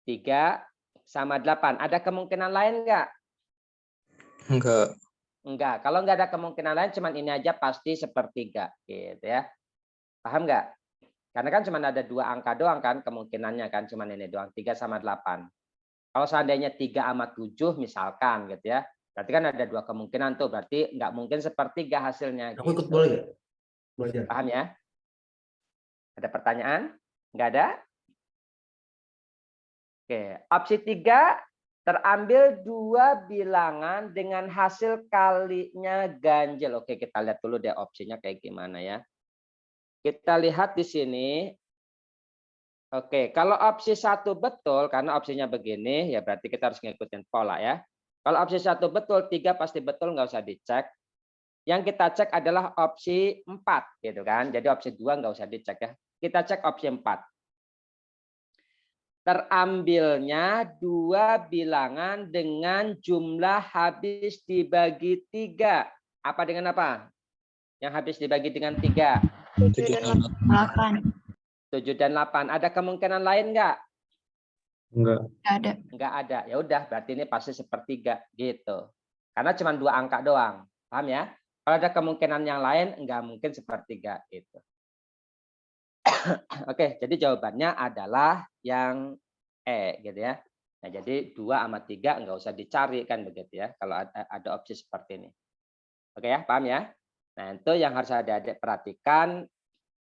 3 sama 8. Ada kemungkinan lain enggak? Enggak. Enggak. Kalau enggak ada kemungkinan lain, cuman ini aja pasti sepertiga, gitu ya. Paham enggak? Karena kan cuma ada 2 angka doang kan kemungkinannya kan, cuman ini doang 3 sama 8. Kalau seandainya 3 sama 7 misalkan gitu ya, Berarti kan ada 2 kemungkinan tuh, berarti nggak mungkin sepertiga hasilnya. Aku ikut gitu. boleh nggak? Belajar. Paham ya? Ada pertanyaan? Nggak ada? Oke, opsi 3 terambil 2 bilangan dengan hasil kalinya ganjil. Oke, kita lihat dulu deh opsinya kayak gimana ya. Kita lihat di sini. Oke, kalau opsi 1 betul, karena opsinya begini, ya berarti kita harus ngikutin pola ya. Kalau opsi 1 betul, 3 pasti betul, nggak usah dicek. Yang kita cek adalah opsi 4, gitu kan. Jadi opsi 2 nggak usah dicek ya. Kita cek opsi 4. Terambilnya 2 bilangan dengan jumlah habis dibagi 3. Apa dengan apa? Yang habis dibagi dengan 3. 7 dan 8. 8. 7 dan 8. Ada kemungkinan lain nggak? Enggak. Nggak ada. Nggak ada. Ya udah, berarti ini pasti sepertiga gitu. Karena cuma 2 angka doang. Paham ya? Kalau ada kemungkinan yang lain, nggak mungkin sepertiga gitu. Oke, jadi jawabannya adalah yang E gitu ya. Nah, jadi 2 sama 3 nggak usah dicari kan begitu ya. Kalau ada opsi seperti ini. Oke ya, paham ya? Nah, itu yang harus adik-adik perhatikan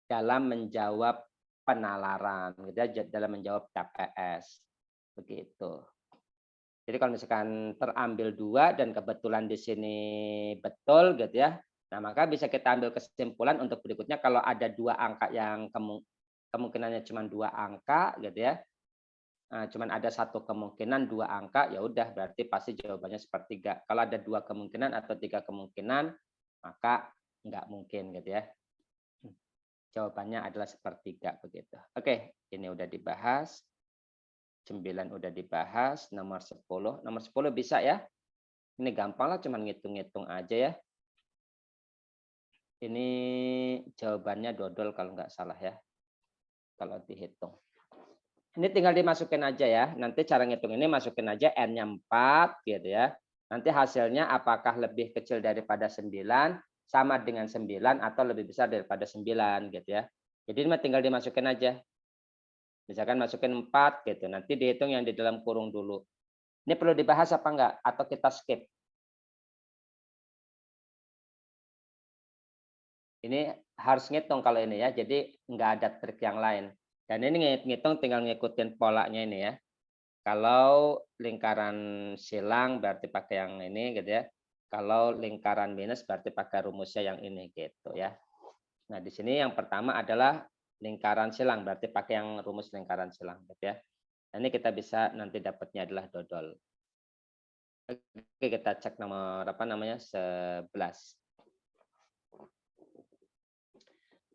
dalam menjawab penalaran gitu ya, dalam menjawab TPS. Begitu. Jadi kalau misalkan terambil 2 dan kebetulan di sini betul gitu ya. Nah, maka bisa kita ambil kesimpulan untuk berikutnya kalau ada 2 angka yang kemungkinannya cuma 2 angka gitu ya. Nah, cuman ada 1 kemungkinan 2 angka, ya udah berarti pasti jawabannya sepertiga. Kalau ada 2 kemungkinan atau 3 kemungkinan, maka nggak mungkin gitu ya. Jawabannya adalah sepertiga begitu. Oke, ini udah dibahas. 9 udah dibahas, nomor 10. Nomor 10 bisa ya. Ini gampang lah, cuman ngitung-ngitung aja ya. Ini jawabannya dodol kalau nggak salah ya. Kalau dihitung. Ini tinggal dimasukin aja ya. Nanti cara ngitung ini masukin aja N-nya 4 gitu ya. Nanti hasilnya apakah lebih kecil daripada 9, sama dengan 9 atau lebih besar daripada 9 gitu ya. Jadi ini tinggal dimasukin aja. Misalkan masukin 4 gitu. Nanti dihitung yang di dalam kurung dulu. Ini perlu dibahas apa enggak? Atau kita skip? Ini harus ngitung kalau ini ya. Jadi enggak ada trik yang lain. Dan ini ngitung tinggal ngikutin polanya ini ya. Kalau lingkaran silang berarti pakai yang ini gitu ya. Kalau lingkaran minus berarti pakai rumusnya yang ini gitu ya. Nah, di sini yang pertama adalah lingkaran silang, berarti pakai yang rumus lingkaran silang gitu ya. Nah, ini kita bisa nanti dapatnya adalah dodol. Oke, kita cek nomor apa namanya? 11.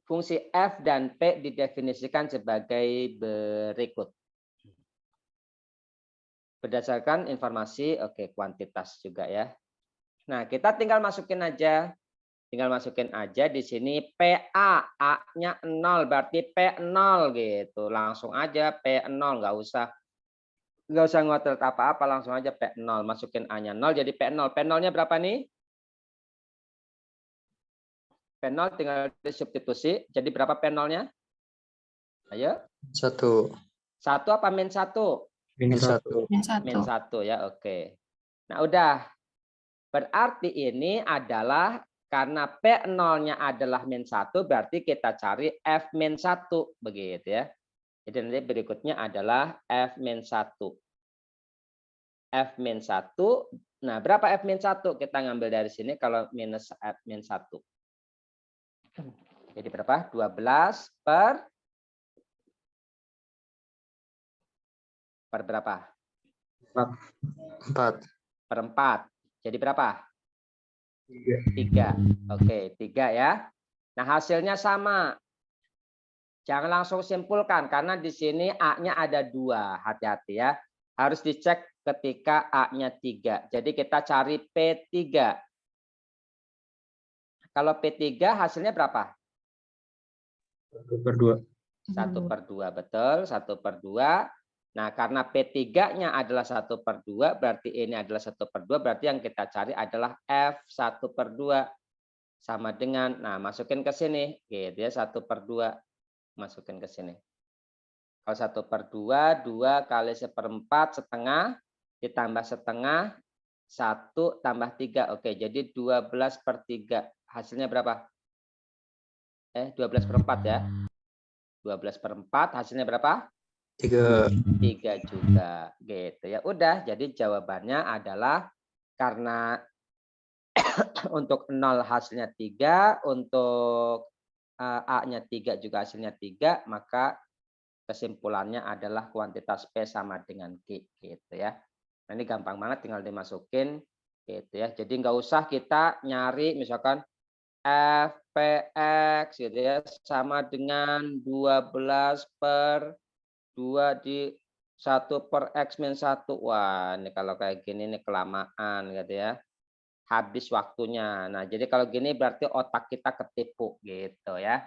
Fungsi f dan p didefinisikan sebagai berikut. Berdasarkan informasi, oke, kuantitas juga ya. Nah, kita tinggal masukin aja. Tinggal masukin aja di sini PA, A-nya 0, berarti P0 gitu. Langsung aja P0, nggak usah ngotot apa-apa, langsung aja P0. Masukin A-nya 0, jadi P0. P0-nya berapa nih? P0 tinggal disubstitusi, jadi berapa P0-nya? Ayo. 1. 1 apa min 1? Min 1. Min 1 ya, oke. Nah, udah. Berarti ini adalah karena P0-nya adalah min 1, berarti kita cari F min 1. Begitu ya. Jadi nanti berikutnya adalah F min 1. F min 1. Nah, berapa F min 1? Kita ngambil dari sini kalau minus F min 1. Jadi berapa? 12 per berapa? 4. Per 4. Jadi berapa? 3. 3. Oke, 3 ya. Nah, hasilnya sama. Jangan langsung simpulkan karena di sini A-nya ada 2. Hati-hati ya. Harus dicek ketika A-nya 3. Jadi kita cari P3. Kalau P3 hasilnya berapa? 1/2. 1/2, betul. 1/2. Nah, karena P3-nya adalah 1/2, berarti ini adalah 1/2, berarti yang kita cari adalah F1/2. Sama dengan, nah masukin ke sini, gitu ya, 1/2. Masukin ke sini. Kalau 1/2, 2 kali 1/4 setengah, ditambah setengah, 1 tambah 3. Oke, jadi 12/3. Hasilnya berapa? 12/4 ya. 12/4 hasilnya berapa? 3. 3 juga. Gitu ya. Udah, jadi jawabannya adalah karena untuk 0 hasilnya 3, untuk A-nya 3 juga hasilnya 3, maka kesimpulannya adalah kuantitas P sama dengan Q gitu ya. Nah, ini gampang banget tinggal dimasukin gitu ya. Jadi nggak usah kita nyari misalkan FPX gitu ya sama dengan 12/2 di 1/x-1. Wah, ini kalau kayak gini ini kelamaan gitu ya. Habis waktunya. Nah, jadi kalau gini berarti otak kita ketipu gitu ya.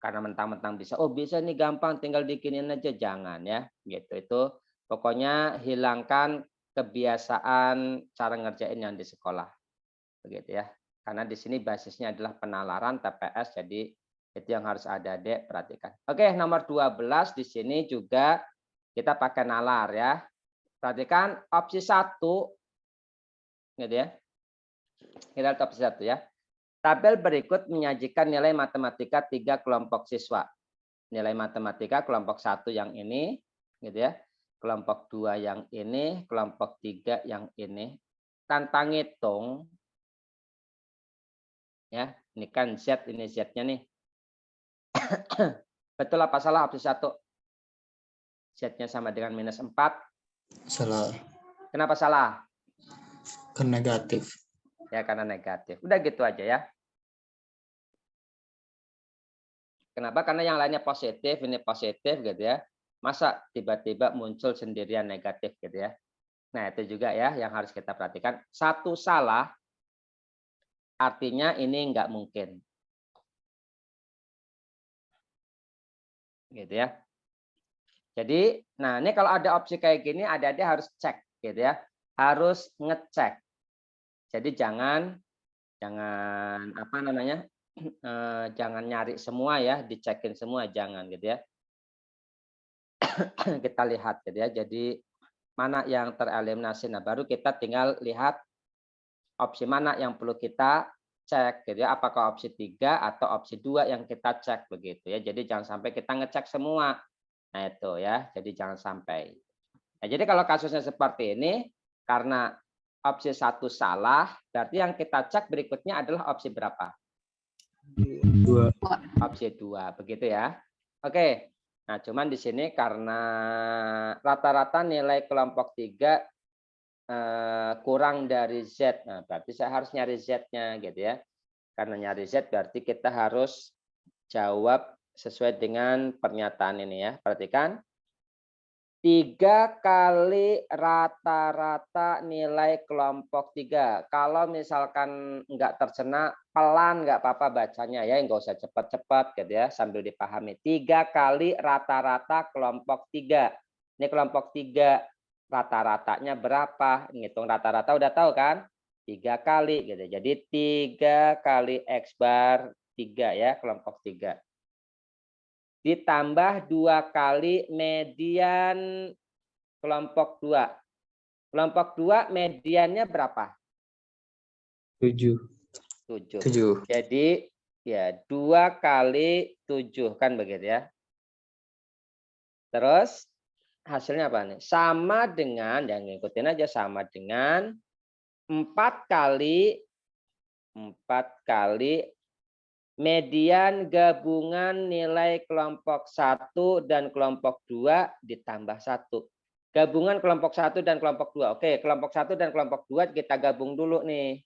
Karena mentang-mentang bisa, oh bisa nih gampang tinggal bikinin aja, jangan ya. Gitu itu pokoknya hilangkan kebiasaan cara ngerjain yang di sekolah. Begitu ya. Karena di sini basisnya adalah penalaran TPS, jadi itu yang harus ada, Dek, perhatikan. Oke, nomor 12 di sini juga kita pakai nalar ya. Perhatikan opsi 1 gitu ya. Kita lihat opsi 1 ya. Tabel berikut menyajikan nilai matematika 3 kelompok siswa. Nilai matematika kelompok 1 yang ini gitu ya. Kelompok 2 yang ini, kelompok 3 yang ini. Tanpa ngitung ya, ini kan Z, ini Z-nya nih. Betul apa salah opsi 1? Z-nya sama dengan -4. Salah. Kenapa salah? Kan negatif. Ya karena negatif. Udah gitu aja ya. Kenapa? Karena yang lainnya positif, ini positif gitu ya. Masa tiba-tiba muncul sendirian negatif gitu ya. Nah itu juga ya yang harus kita perhatikan. 1 salah artinya ini nggak mungkin. Gitu ya. Jadi, nah ini kalau ada opsi kayak gini, adik-adik harus cek gitu ya. Harus ngecek. Jadi jangan apa namanya? Jangan nyari semua ya, dicekin semua jangan gitu ya. Kita lihat gitu ya. Jadi mana yang tereliminasi. Nah, baru kita tinggal lihat opsi mana yang perlu kita cek gitu ya. Apakah opsi 3 atau opsi 2 yang kita cek begitu ya. Jadi jangan sampai kita ngecek semua. Nah, itu ya. Jadi jangan sampai. Nah, jadi kalau kasusnya seperti ini karena opsi 1 salah, berarti yang kita cek berikutnya adalah opsi berapa? 2. Opsi 2, begitu ya. Oke. Nah, cuman di sini karena rata-rata nilai kelompok 3 kurang dari Z. Nah, berarti saya harus nyari Z-nya gitu ya. Karena nyari Z berarti kita harus jawab sesuai dengan pernyataan ini ya. Perhatikan. 3 kali rata-rata nilai kelompok 3. Kalau misalkan nggak tercena, pelan nggak apa-apa bacanya ya, nggak usah cepat-cepat gitu ya, sambil dipahami. 3 kali rata-rata kelompok 3. Ini kelompok 3, rata-ratanya berapa? Ngitung rata-rata udah tahu kan? 3 kali gitu. Jadi 3 kali X bar 3 ya, kelompok 3. Ditambah 2 kali median kelompok 2. Kelompok 2 mediannya berapa? 7. 7. Jadi ya 2 kali 7 kan begitu ya. Terus hasilnya apa nih? Sama dengan, yang ngikutin aja, sama dengan 4 kali median gabungan nilai kelompok 1 dan kelompok 2 ditambah 1. Gabungan kelompok 1 dan kelompok 2. Oke, kelompok 1 dan kelompok 2 kita gabung dulu nih.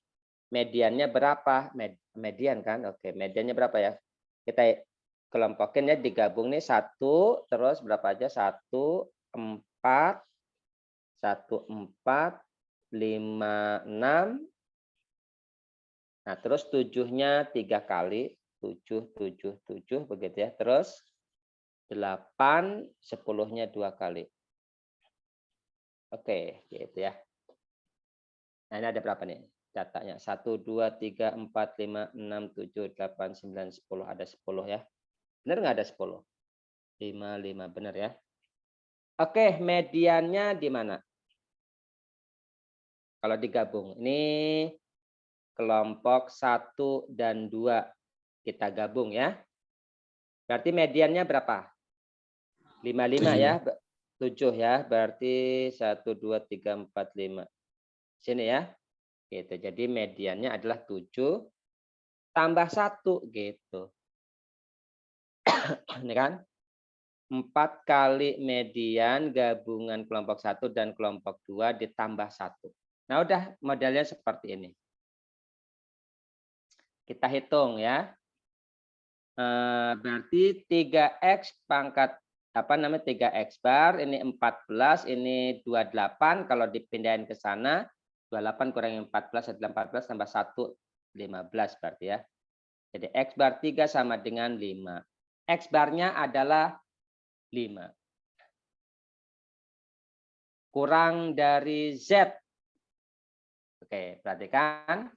Mediannya berapa? Median kan? Oke, mediannya berapa ya? Kita kelompokin ya, digabung nih 1, terus berapa aja? 1, 4, 1, 4, 5, 6. Nah, terus 7-nya 3 kali. 7, 7, 7 begitu ya. Terus 8, 10-nya 2 kali. Oke, gitu ya. Nah, ini ada berapa nih datanya? 1, 2, 3, 4, 5, 6, 7, 8, 9, 10. Ada 10 ya. Benar nggak ada 10? 5, 5. Benar ya. Oke, mediannya di mana? kalau digabung. Ini kelompok 1 dan 2 kita gabung ya. Berarti mediannya berapa? 55 ya. 7 ya. Berarti 1, 2, 3, 4, 5. Sini ya. Gitu. Jadi mediannya adalah 7 tambah 1 gitu. Ini kan 4 kali median gabungan kelompok 1 dan kelompok 2 ditambah 1. Nah, udah modelnya seperti ini. Kita hitung ya. Berarti 3x pangkat 3x bar, ini 14, ini 28. Kalau dipindahin ke sana, 28 kurangi 14 adalah 14 tambah 1, 15 berarti ya. Jadi x bar 3 sama dengan 5. X barnya adalah 5. Kurang dari Z. Oke, perhatikan.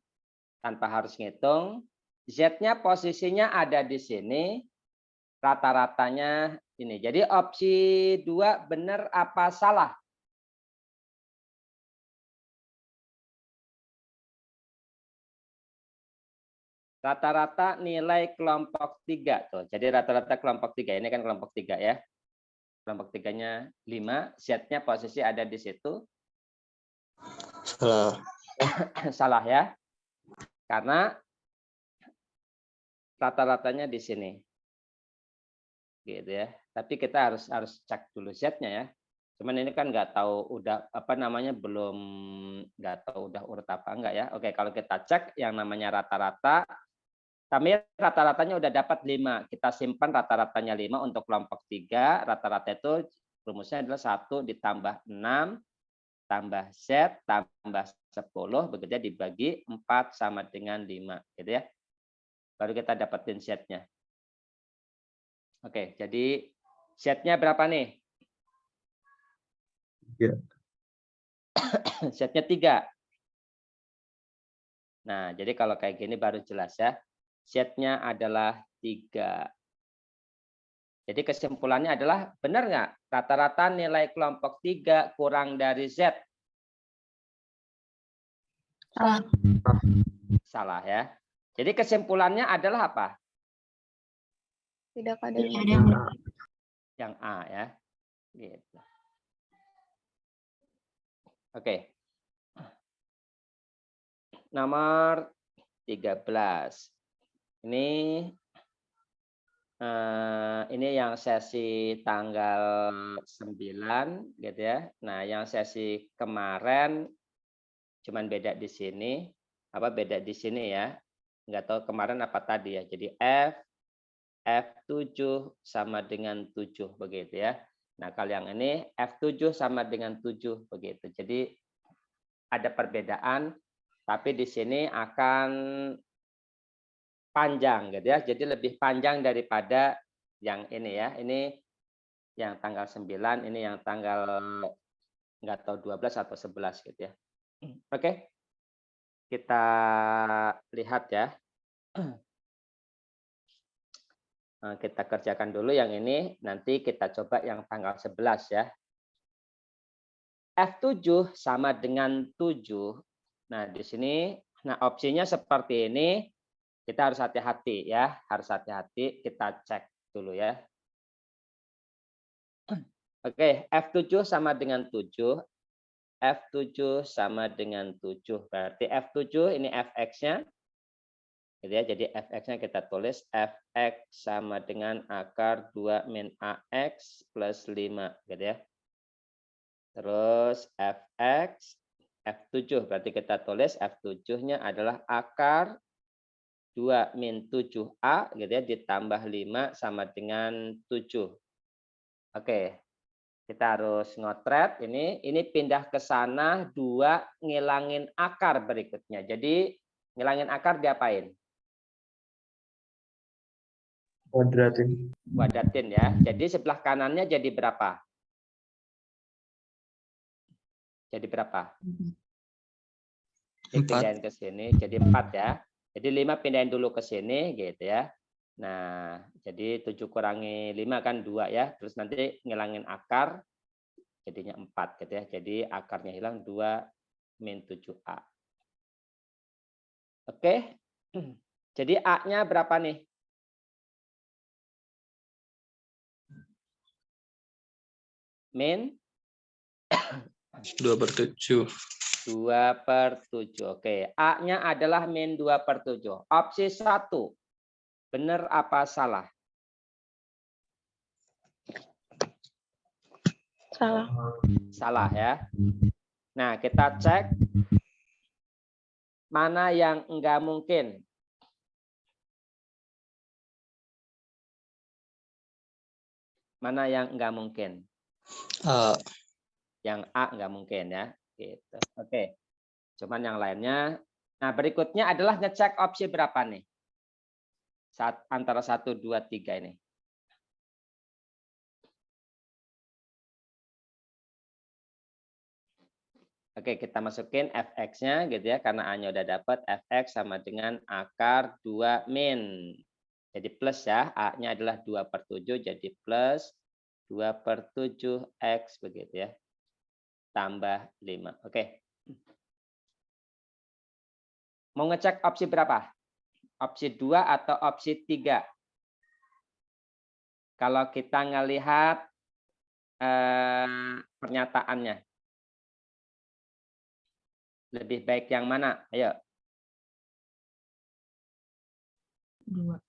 Tanpa harus ngitung. Z-nya posisinya ada di sini. Rata-ratanya ini. Jadi opsi 2 benar apa salah? Rata-rata nilai kelompok 3 tuh. Jadi rata-rata kelompok 3 ini kan kelompok 3 ya. Kelompok 3-nya 5, Z-nya posisi ada di situ. Salah. Salah ya. Karena rata-ratanya di sini. Gitu ya. Tapi kita harus cek dulu Z-nya ya. Cuman ini kan nggak tahu udah belum nggak tahu udah urut apa enggak ya. Oke, kalau kita cek yang namanya rata-rata, kami rata-ratanya udah dapat 5. Kita simpan rata-ratanya 5 untuk kelompok 3. Rata-rata itu rumusnya adalah 1 ditambah 6 tambah Z tambah 10 begitu ya, dibagi 4 sama dengan 5 gitu ya. Baru kita dapetin Z-nya. Oke, jadi Z-nya berapa nih? 3. Z-nya 3. Nah, jadi kalau kayak gini baru jelas ya. Z-nya adalah 3. Jadi kesimpulannya adalah benar nggak? Rata-rata nilai kelompok 3 kurang dari Z. Salah. Salah ya. Jadi kesimpulannya adalah apa? Tidak ada Tidak yang ada yang benar. Yang A ya. Gitu. Oke. Nomor 13. Ini yang sesi tanggal 9 gitu ya. Nah, yang sesi kemarin cuman beda di sini. Beda di sini ya. Nggak tahu kemarin apa tadi ya. Jadi F7 sama dengan 7 begitu ya. Nah, kalau yang ini F7 sama dengan 7 begitu. Jadi ada perbedaan, tapi di sini akan panjang gitu ya. Jadi lebih panjang daripada yang ini ya. Ini yang tanggal 9, ini yang tanggal nggak tahu 12 atau 11 gitu ya. Oke. Kita lihat ya. Kita kerjakan dulu yang ini, nanti kita coba yang tanggal 11 ya. F7 sama dengan 7. Nah, di sini opsinya seperti ini. Kita harus hati-hati ya, harus hati-hati, kita cek dulu ya. Oke, F7 sama dengan 7. F7 sama dengan 7. Berarti F7 ini Fx-nya. Gitu ya. Jadi Fx-nya kita tulis Fx sama dengan akar 2 min AX plus 5. Gitu ya. Terus Fx, F7 berarti kita tulis F7-nya adalah akar 2 min 7A gitu ya, ditambah 5 sama dengan 7. Oke, kita harus ngotret ini pindah ke sana 2 ngilangin akar berikutnya. Jadi ngilangin akar diapain? Kuadratin. Kuadratin ya. Jadi sebelah kanannya jadi berapa? Jadi berapa? Dipindahin ke sini jadi 4 ya. Jadi 5 pindahin dulu ke sini gitu ya. Nah, jadi 7 kurangi 5 kan 2 ya. Terus nanti ngilangin akar jadinya 4 gitu ya. Jadi akarnya hilang 2 min 7A. Oke. Jadi A-nya berapa nih? Min 2/7. 2/7. Oke. A-nya adalah min 2/7. Opsi 1. Benar apa salah? Salah. Salah ya. Nah, kita cek mana yang enggak mungkin. Mana yang enggak mungkin? Yang A enggak mungkin ya. Gitu. Oke. Cuman yang lainnya. Nah, berikutnya adalah ngecek opsi berapa nih? Antara 1, 2, 3 ini. Oke, kita masukin fx-nya gitu ya, karena A-nya udah dapat, fx sama dengan akar 2 min. Jadi plus ya, A-nya adalah 2/7, jadi plus 2/7x begitu ya. Tambah 5. Oke. Mau ngecek opsi berapa? Opsi 2 atau opsi 3? Kalau kita ngelihat pernyataannya. Lebih baik yang mana? Ayo. 2.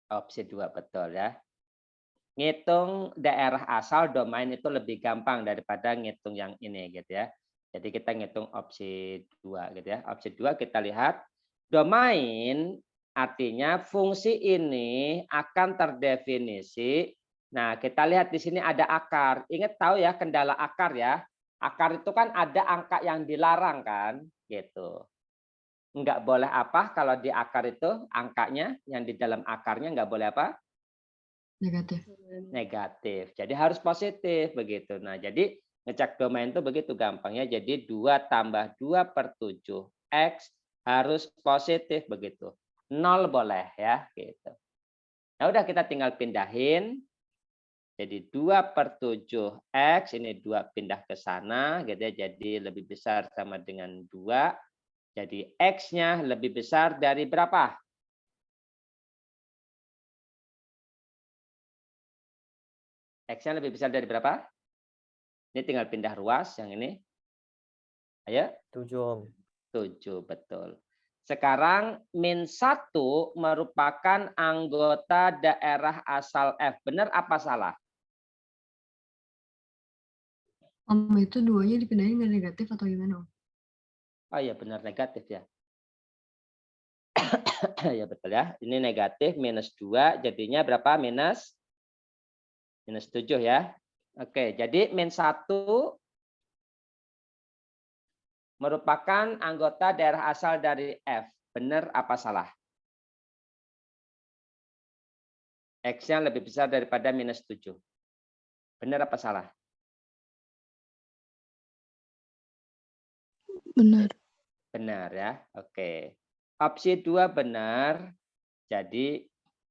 Opsi 2 betul ya. Ngitung daerah asal domain itu lebih gampang daripada ngitung yang ini gitu ya. Jadi kita ngitung opsi 2 gitu ya. Opsi 2 kita lihat domain artinya fungsi ini akan terdefinisi. Nah, kita lihat di sini ada akar. Ingat tahu ya kendala akar ya. Akar itu kan ada angka yang dilarang kan, gitu. Enggak boleh apa kalau di akar itu angkanya yang di dalam akarnya enggak boleh apa? Negatif. Negatif. Jadi harus positif begitu. Nah, jadi ngecek domain itu begitu gampangnya. Jadi 2 tambah 2/7 X harus positif begitu. 0 boleh ya, gitu. Nah, udah kita tinggal pindahin. Jadi 2/7 X, ini 2 pindah ke sana, gitu ya. Jadi lebih besar sama dengan 2. Jadi X-nya lebih besar dari berapa? X-nya lebih besar dari berapa? Ini tinggal pindah ruas yang ini. Ayo. 7 Om. 7, betul. Sekarang min 1 merupakan anggota daerah asal F. Benar apa salah? Om, itu 2-nya dipindahin nggak negatif atau gimana, Om? Oh iya, benar negatif ya. Ya betul ya. Ini negatif minus 2 jadinya berapa? Minus 7 ya. Oke, jadi min 1 merupakan anggota daerah asal dari F. Benar apa salah? X-nya lebih besar daripada minus 7. Benar apa salah? Benar. Benar ya. Oke. Opsi 2 benar. Jadi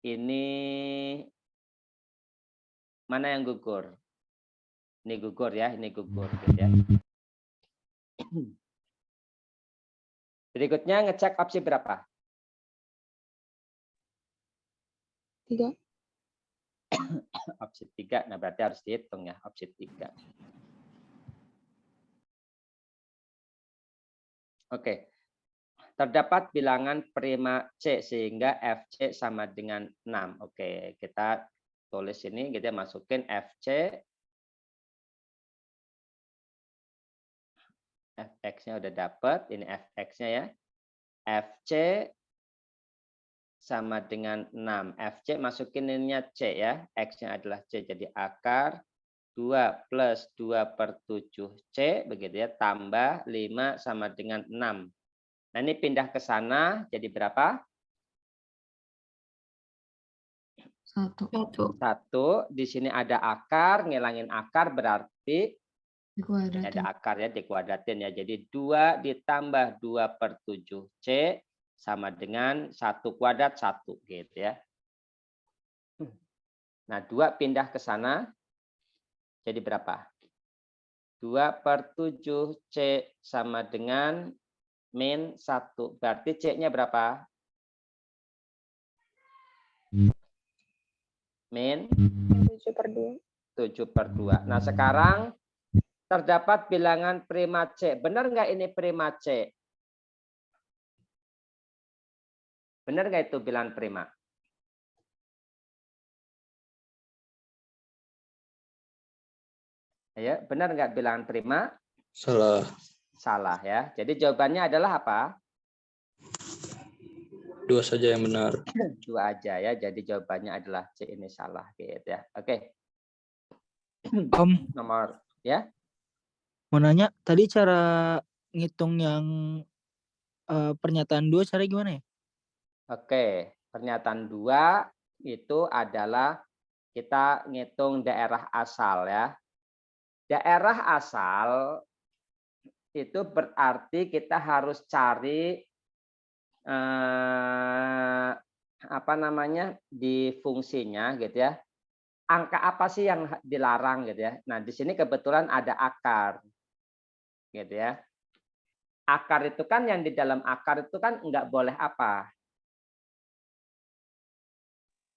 ini mana yang gugur? Ini gugur ya, ini gugur gitu ya. Berikutnya ngecek opsi berapa? 3. Opsi 3. Nah, berarti harus dihitung ya, opsi 3. Oke. Terdapat bilangan prima C sehingga FC sama dengan 6. Oke, kita tulis ini, kita masukin FC. Fx-nya udah dapat, ini Fx-nya ya. FC sama dengan 6. FC masukin ininya C ya. X-nya adalah C, jadi akar 2 plus 2/7C, begitu ya. Tambah 5 sama dengan 6. Nah, ini pindah ke sana, jadi berapa? 1. 1. Di sini ada akar, ngilangin akar berarti Dikuadratin. ada akar ya, dikuadratin ya. Jadi 2 ditambah 2/7C sama dengan 1 kuadrat 1 gitu ya. Nah, 2 pindah ke sana jadi berapa? 2/7 C sama dengan min 1. Berarti C-nya berapa? Min 7/2. 7/2. Nah, sekarang terdapat bilangan prima C. Benar nggak ini prima C? Benar nggak itu bilangan prima? Ya, benar nggak bilangan prima? Salah. Salah ya. Jadi jawabannya adalah apa? 2 saja yang benar. 2 aja ya. Jadi jawabannya adalah C ini salah gitu ya. Oke. Om, Nomor ya. mau nanya, tadi cara ngitung yang pernyataan 2 cara gimana ya? Oke, pernyataan 2 itu adalah kita ngitung daerah asal ya. Daerah asal itu berarti kita harus cari apa namanya di fungsinya gitu ya. Angka apa sih yang dilarang gitu ya. Nah, di sini kebetulan ada akar. Gitu ya. Akar itu kan yang di dalam akar itu kan nggak boleh apa?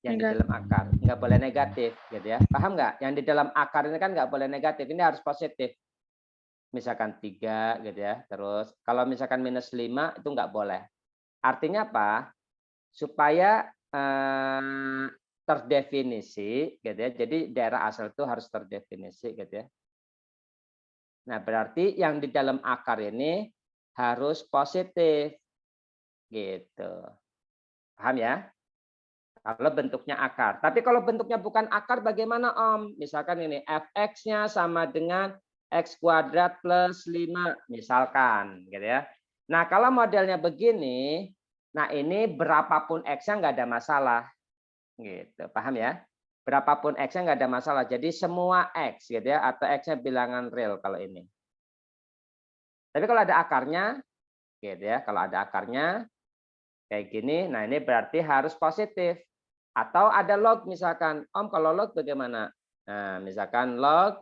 Yang di dalam akar nggak boleh negatif gitu ya. Paham nggak? Yang di dalam akar ini kan nggak boleh negatif, ini harus positif. Misalkan 3 gitu ya. Terus kalau misalkan minus 5 itu nggak boleh. Artinya apa? Supaya terdefinisi gitu ya. Jadi daerah asal itu harus terdefinisi gitu ya. Nah, berarti yang di dalam akar ini harus positif gitu. Paham ya? Kalau bentuknya akar. Tapi kalau bentuknya bukan akar bagaimana Om? Misalkan ini fx-nya sama dengan x kuadrat plus 5 misalkan gitu ya. Nah, kalau modelnya begini, nah ini berapapun x-nya nggak ada masalah. Gitu. Paham ya? Berapapun x-nya nggak ada masalah. Jadi semua x gitu ya, atau x-nya bilangan real kalau ini. Tapi kalau ada akarnya gitu ya, kalau ada akarnya kayak gini, nah ini berarti harus positif. Atau ada log misalkan, Om kalau log bagaimana? Nah, misalkan log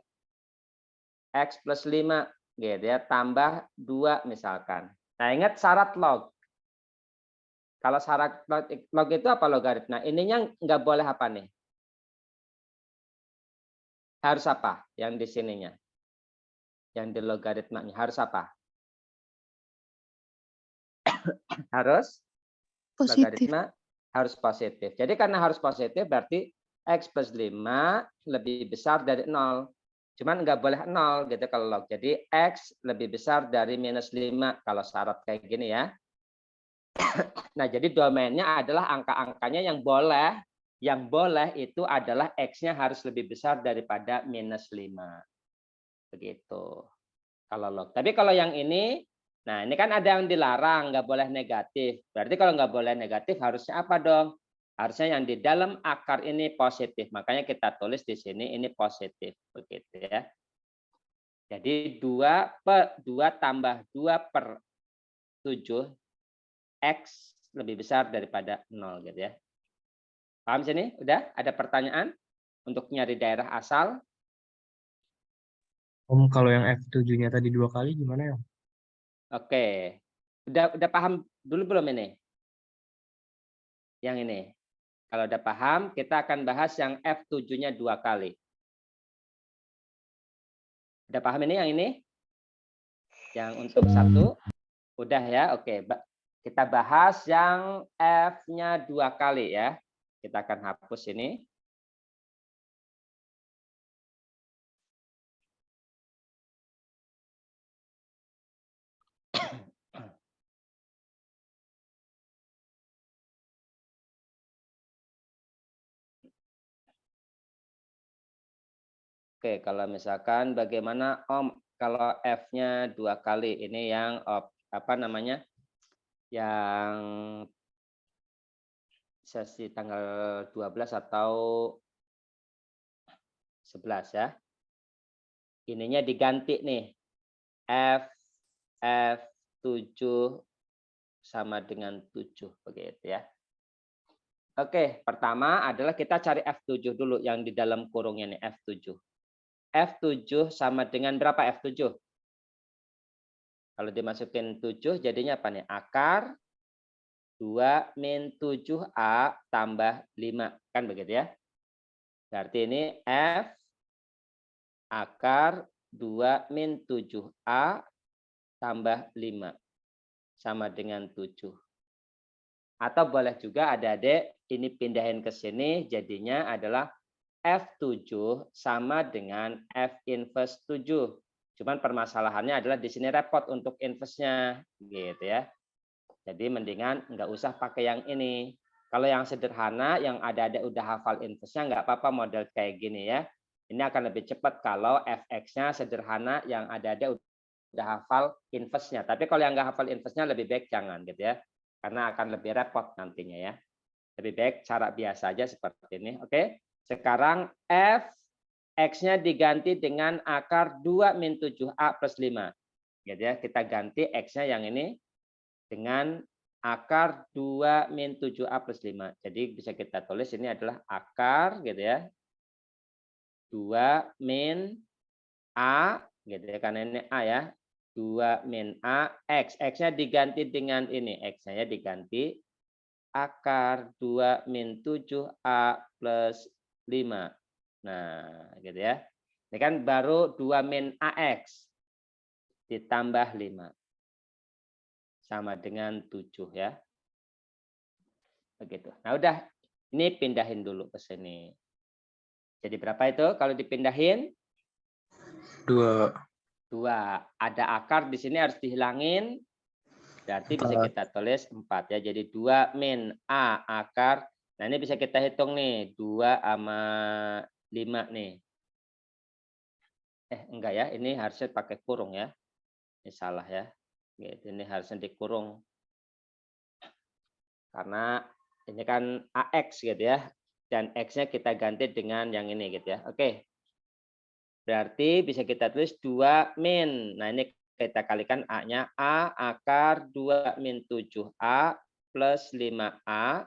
X plus 5 gitu ya, tambah 2 misalkan. Nah, ingat syarat log. Kalau syarat log itu apa logaritma? Ininya nggak boleh apa nih? Harus apa yang di sininya? Yang di logaritmanya harus apa? Harus Positif. logaritma harus positif. Jadi karena harus positif berarti X plus 5 lebih besar dari 0. Cuman nggak boleh 0 gitu kalau log. Jadi X lebih besar dari minus 5 kalau syarat kayak gini ya. Nah, jadi domainnya adalah angka-angkanya yang boleh. Yang boleh itu adalah X-nya harus lebih besar daripada minus 5. Begitu. Kalau log. Tapi kalau yang ini, nah ini kan ada yang dilarang, nggak boleh negatif. Berarti kalau nggak boleh negatif harusnya apa dong? Harusnya yang di dalam akar ini positif. Makanya kita tulis di sini ini positif. Begitu ya. Jadi 2 tambah 2/7 X lebih besar daripada 0 gitu ya. Paham sini? Udah? Ada pertanyaan untuk nyari daerah asal? Om, kalau yang F7-nya tadi 2 kali gimana ya? Oke. Udah paham dulu belum ini? Yang ini. Kalau udah paham, kita akan bahas yang F7-nya 2 kali. Udah paham ini yang ini? Yang untuk 1? Udah ya? Oke. Kita bahas yang F-nya 2 kali ya. Kita akan hapus ini. Oke, kalau misalkan bagaimana Om kalau F-nya 2 kali ini yang apa namanya? Yang sesi tanggal 12 atau 11 ya. Ininya diganti nih. F7 sama dengan 7 begitu ya. Oke, pertama adalah kita cari F7 dulu yang di dalam kurungnya nih F7. F7 sama dengan berapa F7? Kalau dimasukin 7 jadinya apa nih? Akar 2 min 7A tambah 5. Kan begitu ya? Berarti ini F akar 2 min 7A tambah 5. Sama dengan 7. Atau boleh juga adik-adik ini pindahin ke sini jadinya adalah F7 sama dengan F inverse 7. Cuman permasalahannya adalah di sini repot untuk inverse-nya gitu ya. Jadi mendingan nggak usah pakai yang ini. Kalau yang sederhana yang ada udah hafal inverse-nya nggak apa-apa model kayak gini ya. Ini akan lebih cepat kalau fx-nya sederhana yang ada udah hafal inverse-nya. Tapi kalau yang nggak hafal inverse-nya lebih baik jangan gitu ya. Karena akan lebih repot nantinya ya. Lebih baik cara biasa aja seperti ini. Oke. Sekarang f x-nya diganti dengan akar 2 min 7a plus 5. Gitu ya. Kita ganti x-nya yang ini dengan akar 2 min 7a plus 5. Jadi bisa kita tulis ini adalah akar gitu ya. 2 min a gitu ya. Karena ini a ya. 2 min a x. X-nya diganti dengan ini. X-nya diganti akar 2 min 7a plus 5. Nah, gitu ya. Ini kan baru 2 min AX ditambah 5. Sama dengan 7 ya. Begitu. Nah, udah. Ini pindahin dulu ke sini. Jadi berapa itu kalau dipindahin? 2. 2. Ada akar di sini harus dihilangin. Berarti bisa kita tulis 4 ya. Jadi 2 min A akar. Nah, ini bisa kita hitung nih. 2 sama 5 nih. Enggak ya, ini harusnya pakai kurung ya. Ini salah ya. Gitu, ini harusnya dikurung. Karena ini kan AX gitu ya. Dan X-nya kita ganti dengan yang ini gitu ya. Oke. Berarti bisa kita tulis 2 min. Nah, ini kita kalikan A-nya. A akar 2 min 7A plus 5A.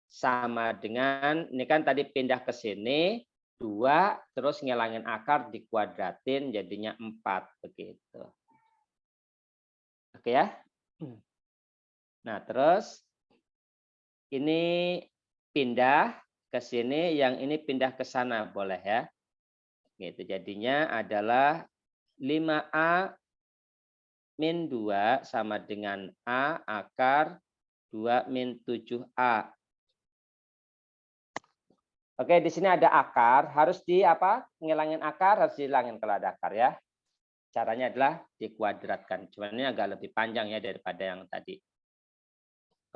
Sama dengan, ini kan tadi pindah ke sini. 2 terus ngilangin akar dikuadratin jadinya 4 begitu. Oke ya. Nah, terus ini pindah ke sini, yang ini pindah ke sana boleh ya. Gitu. Jadinya adalah 5A min 2 sama dengan A akar 2 min 7A. Oke, di sini ada akar, harus di apa? Ngilangin akar, harus dihilangin kalau ada akar ya. Caranya adalah dikuadratkan. Cuman ini agak lebih panjang ya daripada yang tadi.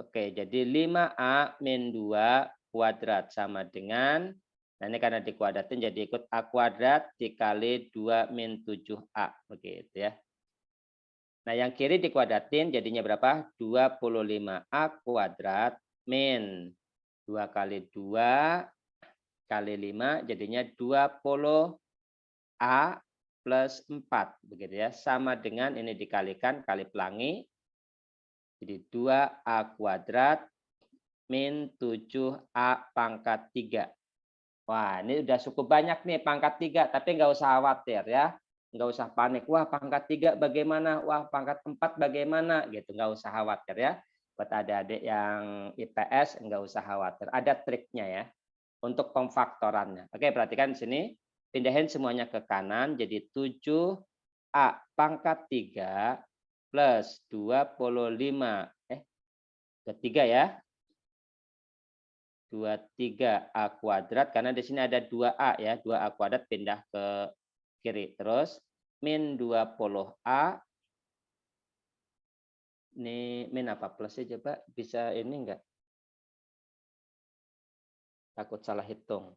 Oke, jadi 5A min 2 kuadrat sama dengan, nah ini karena dikuadratin jadi ikut A kuadrat dikali 2 min 7A. Begitu ya. Nah, yang kiri dikuadratin jadinya berapa? 25A kuadrat min 2 kali 2 kali 5 jadinya 20A plus 4 begitu ya, sama dengan ini dikalikan kali pelangi jadi 2A kuadrat min 7A pangkat 3. Wah, ini udah cukup banyak nih pangkat 3, tapi nggak usah khawatir ya, nggak usah panik. Wah, pangkat 3 bagaimana? Wah, pangkat 4 bagaimana? Gitu, nggak usah khawatir ya. Buat adik-adik yang IPS nggak usah khawatir, ada triknya ya. Untuk pemfaktorannya. Oke, perhatikan di sini. Pindahin semuanya ke kanan. Jadi 7A pangkat 3 plus 25. Ketiga ya. 23A kuadrat. Karena di sini ada 2A ya. 2A kuadrat pindah ke kiri. Terus min 20A. Ini min apa? Plusnya coba. Bisa ini enggak? Takut salah hitung.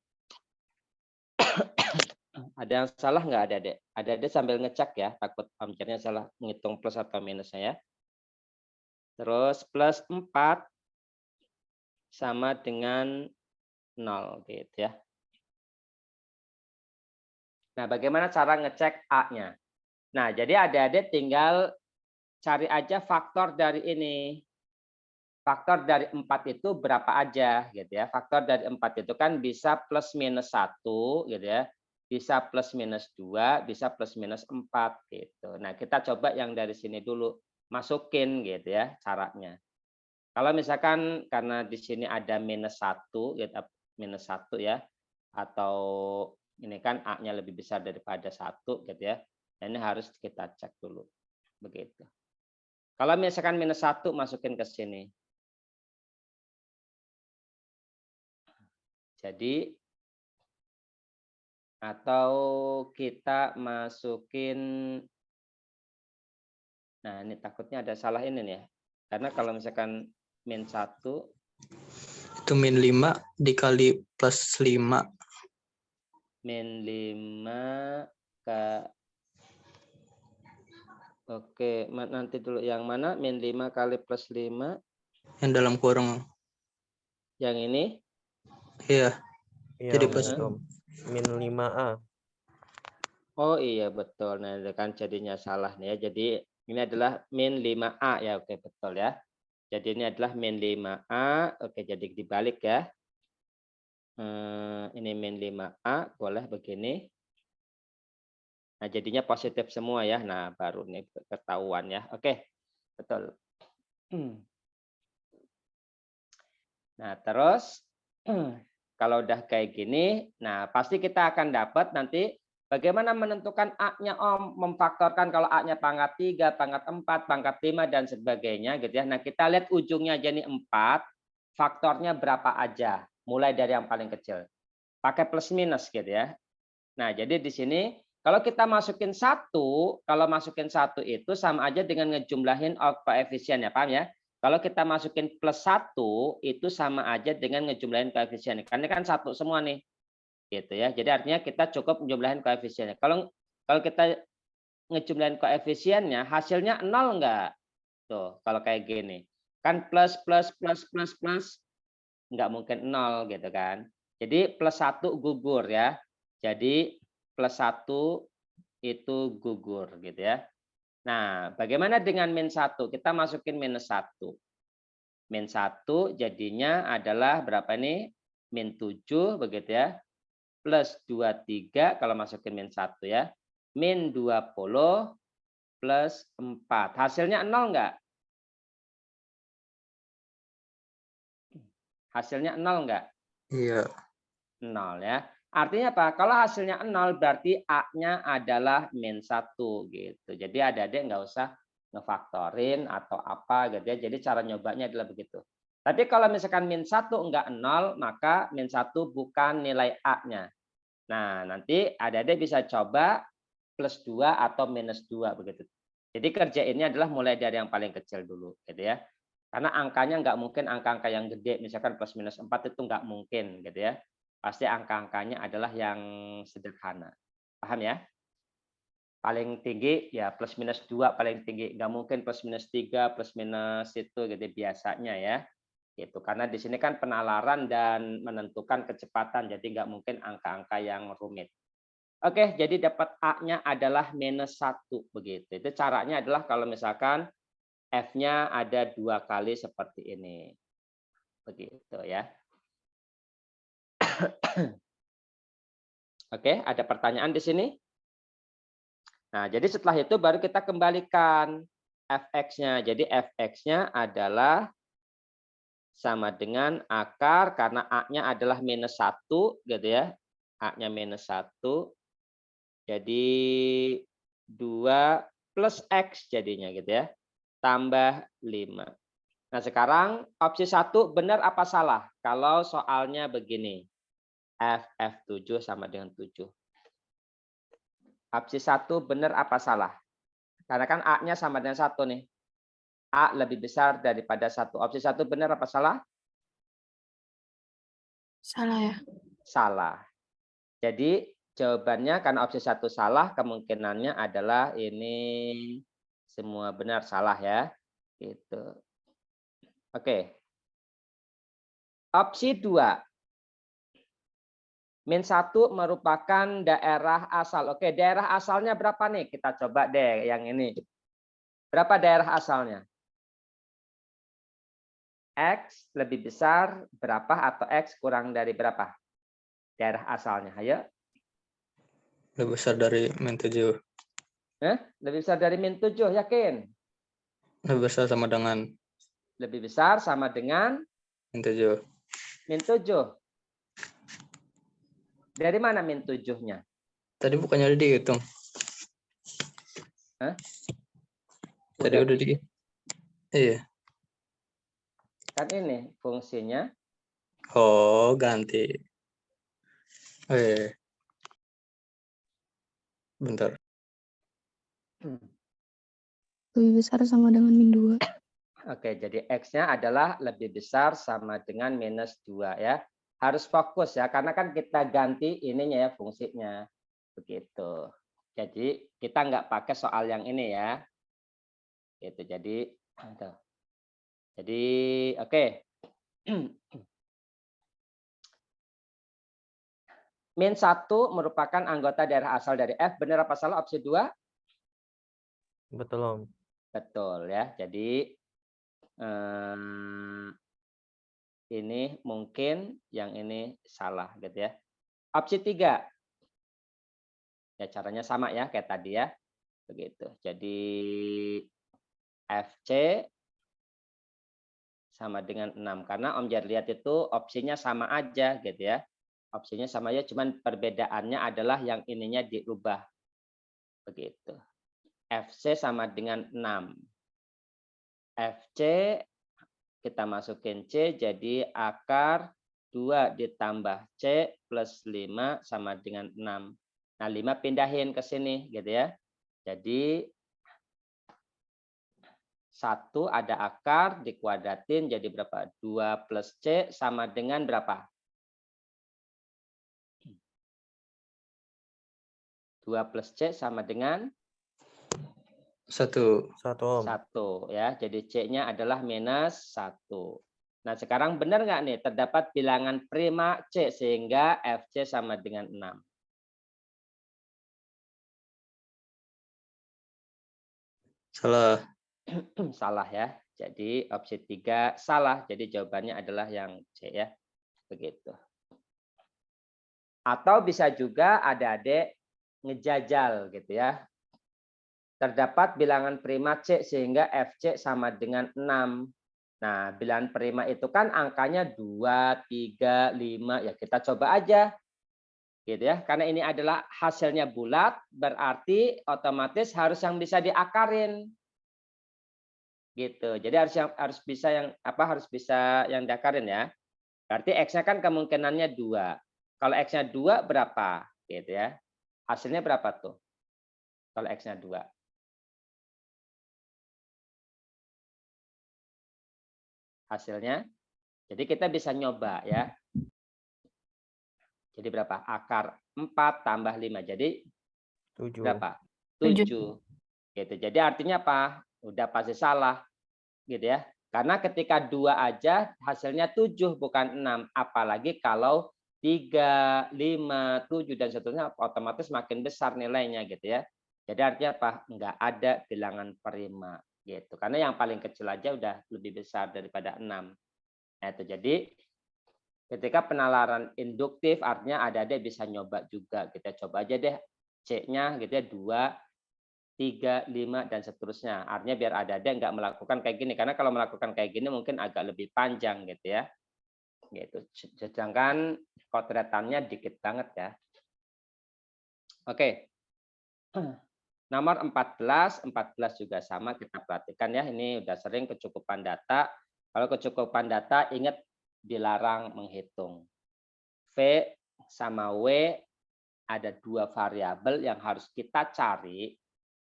Ada yang salah nggak ada dek? Ada sambil ngecek ya, takut amcernya salah ngitung plus atau minusnya ya. Terus plus 4 sama dengan 0 gitu ya. Nah, bagaimana cara ngecek A-nya? Nah, jadi adik-adik tinggal cari aja faktor dari ini. Faktor dari 4 itu berapa aja gitu ya. Faktor dari 4 itu kan bisa plus minus 1 gitu ya. bisa plus minus 2, bisa plus minus 4 gitu. Nah, kita coba yang dari sini dulu, masukin gitu ya caranya. Kalau misalkan karena di sini ada minus 1 gitu, minus 1 ya, atau ini kan A-nya lebih besar daripada 1 gitu ya. Nah, ini harus kita cek dulu. Begitu. Kalau misalkan minus 1 masukin ke sini. Jadi atau kita masukin, nah ini takutnya ada salah ini nih ya. Karena kalau misalkan min 1, Itu min 5 dikali plus 5. min 5 ke, oke, nanti dulu yang mana? Min 5 kali plus 5. Yang dalam kurung. Yang ini? Iya. Iya, Jadi plus betul. Min 5A. Oh iya betul. Nah, itu kan jadinya salah nih ya. Jadi ini adalah min 5A ya. Oke, betul ya. Jadi ini adalah min 5A. Oke, jadi dibalik ya. Ini min 5A, boleh begini. Nah, jadinya positif semua ya. Nah, baru nih ketahuan ya. Oke, betul. Nah, terus kalau udah kayak gini, nah pasti kita akan dapat nanti bagaimana menentukan A-nya Om, memfaktorkan kalau A-nya pangkat 3, pangkat 4, pangkat 5, dan sebagainya gitu ya. Nah, kita lihat ujungnya aja nih 4, faktornya berapa aja, mulai dari yang paling kecil. Pakai plus minus gitu ya. Nah, jadi di sini kalau kita masukin 1, kalau masukin 1 itu sama aja dengan ngejumlahin koefisien ya, paham ya? Kalau kita masukin plus 1 itu sama aja dengan ngejumlahin koefisien. Karena kan 1 semua nih. Gitu ya. Jadi artinya kita cukup menjumlahin koefisiennya. Kalau kita ngejumlahin koefisiennya, hasilnya 0 enggak? Tuh, kalau kayak gini. Kan plus enggak mungkin 0 gitu kan. Jadi plus 1 gugur ya. Jadi plus 1 itu gugur gitu ya. Nah, bagaimana dengan min 1? Kita masukin minus 1. Min 1 jadinya adalah berapa nih? Min 7 begitu ya. Plus 23 kalau masukin min 1 ya. Min 20 plus 4. Hasilnya 0 enggak? Hasilnya 0 enggak? Iya. 0 ya. Artinya apa? Kalau hasilnya 0 berarti A-nya adalah min 1 gitu. Jadi adik-adik nggak usah ngefaktorin atau apa gitu ya. Jadi cara nyobanya adalah begitu. Tapi kalau misalkan min 1 enggak 0, maka min 1 bukan nilai A-nya. Nah, nanti adik-adik bisa coba plus 2 atau minus 2 begitu. Jadi kerjainnya adalah mulai dari yang paling kecil dulu gitu ya. Karena angkanya nggak mungkin angka-angka yang gede, misalkan plus minus 4 itu nggak mungkin gitu ya. Pasti angka-angkanya adalah yang sederhana. Paham ya? Paling tinggi ya plus minus 2 paling tinggi. Nggak mungkin plus minus 3, plus minus itu gitu biasanya ya. Gitu. Karena di sini kan penalaran dan menentukan kecepatan. Jadi nggak mungkin angka-angka yang rumit. Oke, jadi dapat A-nya adalah minus 1 begitu. Itu caranya adalah kalau misalkan F-nya ada 2 kali seperti ini. Begitu ya. Oke, ada pertanyaan di sini? Nah, jadi setelah itu baru kita kembalikan fx-nya. Jadi fx-nya adalah sama dengan akar karena A-nya adalah minus 1 gitu ya. A-nya minus 1. Jadi 2 plus X jadinya gitu ya. Tambah 5. Nah, sekarang opsi 1 benar apa salah? Kalau soalnya begini. F7 sama dengan 7. Opsi 1 benar apa salah? Karena kan A-nya sama dengan 1 nih. A lebih besar daripada 1. Opsi 1 benar apa salah? Salah ya. Salah. Jadi jawabannya karena opsi 1 salah, kemungkinannya adalah ini semua benar salah ya. Gitu. Oke. Opsi 2. Min 1 merupakan daerah asal. Oke, daerah asalnya berapa nih? Kita coba deh yang ini. Berapa daerah asalnya? X lebih besar berapa atau X kurang dari berapa? Daerah asalnya, ayo. Lebih besar dari min 7. Lebih besar dari min 7, yakin? Lebih besar sama dengan Lebih besar sama dengan min 7. min 7. Dari mana min 7-nya? Tadi bukannya udah dihitung. Tadi udah di. Iya. Kan ini fungsinya. Oh, ganti. Bentar. Lebih besar sama dengan min 2. Oke, jadi X-nya adalah lebih besar sama dengan minus 2 ya. Harus fokus ya, karena kan kita ganti ininya ya, fungsinya. Begitu. Jadi kita nggak pakai soal yang ini ya. Gitu, jadi oke. Min 1 merupakan anggota daerah asal dari F. Benar apa salah opsi 2? Betul, Om. Betul ya. Jadi ini mungkin, yang ini salah gitu ya. Opsi 3. Ya caranya sama ya kayak tadi ya. Begitu. Jadi FC sama dengan 6 karena Om Jar lihat itu opsinya sama aja gitu ya. Opsinya sama aja, cuman perbedaannya adalah yang ininya diubah. Begitu. FC sama dengan 6. FC kita masukin C, jadi akar 2 ditambah C plus 5 sama dengan 6. Nah, 5 pindahin ke sini gitu ya. Jadi 1 ada akar dikuadratin jadi berapa? 2 plus C sama dengan berapa? 2 plus C sama dengan 1. 1, Om. 1 ya. Jadi C-nya adalah minus 1. Nah, sekarang benar nggak nih terdapat bilangan prima C sehingga FC sama dengan 6? Salah. Salah ya. Jadi opsi 3 salah. Jadi jawabannya adalah yang C ya. Begitu. Atau bisa juga adik-adik ngejajal gitu ya. Terdapat bilangan prima C sehingga FC sama dengan 6. Nah, bilangan prima itu kan angkanya 2, 3, 5. Ya kita coba aja. Gitu ya. Karena ini adalah hasilnya bulat, berarti otomatis harus yang bisa diakarin. Gitu. Jadi harus bisa yang diakarin ya. Berarti X-nya kan kemungkinannya 2. Kalau X-nya 2 berapa? Gitu ya. Hasilnya berapa tuh? Kalau X-nya 2. Hasilnya. Jadi kita bisa nyoba ya. Jadi berapa? Akar 4 tambah 5. Jadi 7. berapa? 7. 7. Gitu. Jadi artinya apa? Udah pasti salah. Gitu ya. Karena ketika 2 aja hasilnya 7 bukan 6. Apalagi kalau 3, 5, 7 dan seterusnya otomatis makin besar nilainya gitu ya. Jadi artinya apa? Enggak ada bilangan prima gitu. Karena yang paling kecil aja udah lebih besar daripada 6. Nah, itu jadi ketika penalaran induktif artinya ada bisa nyoba juga. Kita coba aja deh C-nya gitu ya 2, 3, 5 dan seterusnya. Artinya biar ada nggak melakukan kayak gini karena kalau melakukan kayak gini mungkin agak lebih panjang gitu ya. Gitu. Sedangkan kotretannya dikit banget ya. Oke. Nomor 14 juga sama kita perhatikan ya. Ini udah sering kecukupan data. Kalau kecukupan data ingat dilarang menghitung. V sama W ada 2 variabel yang harus kita cari.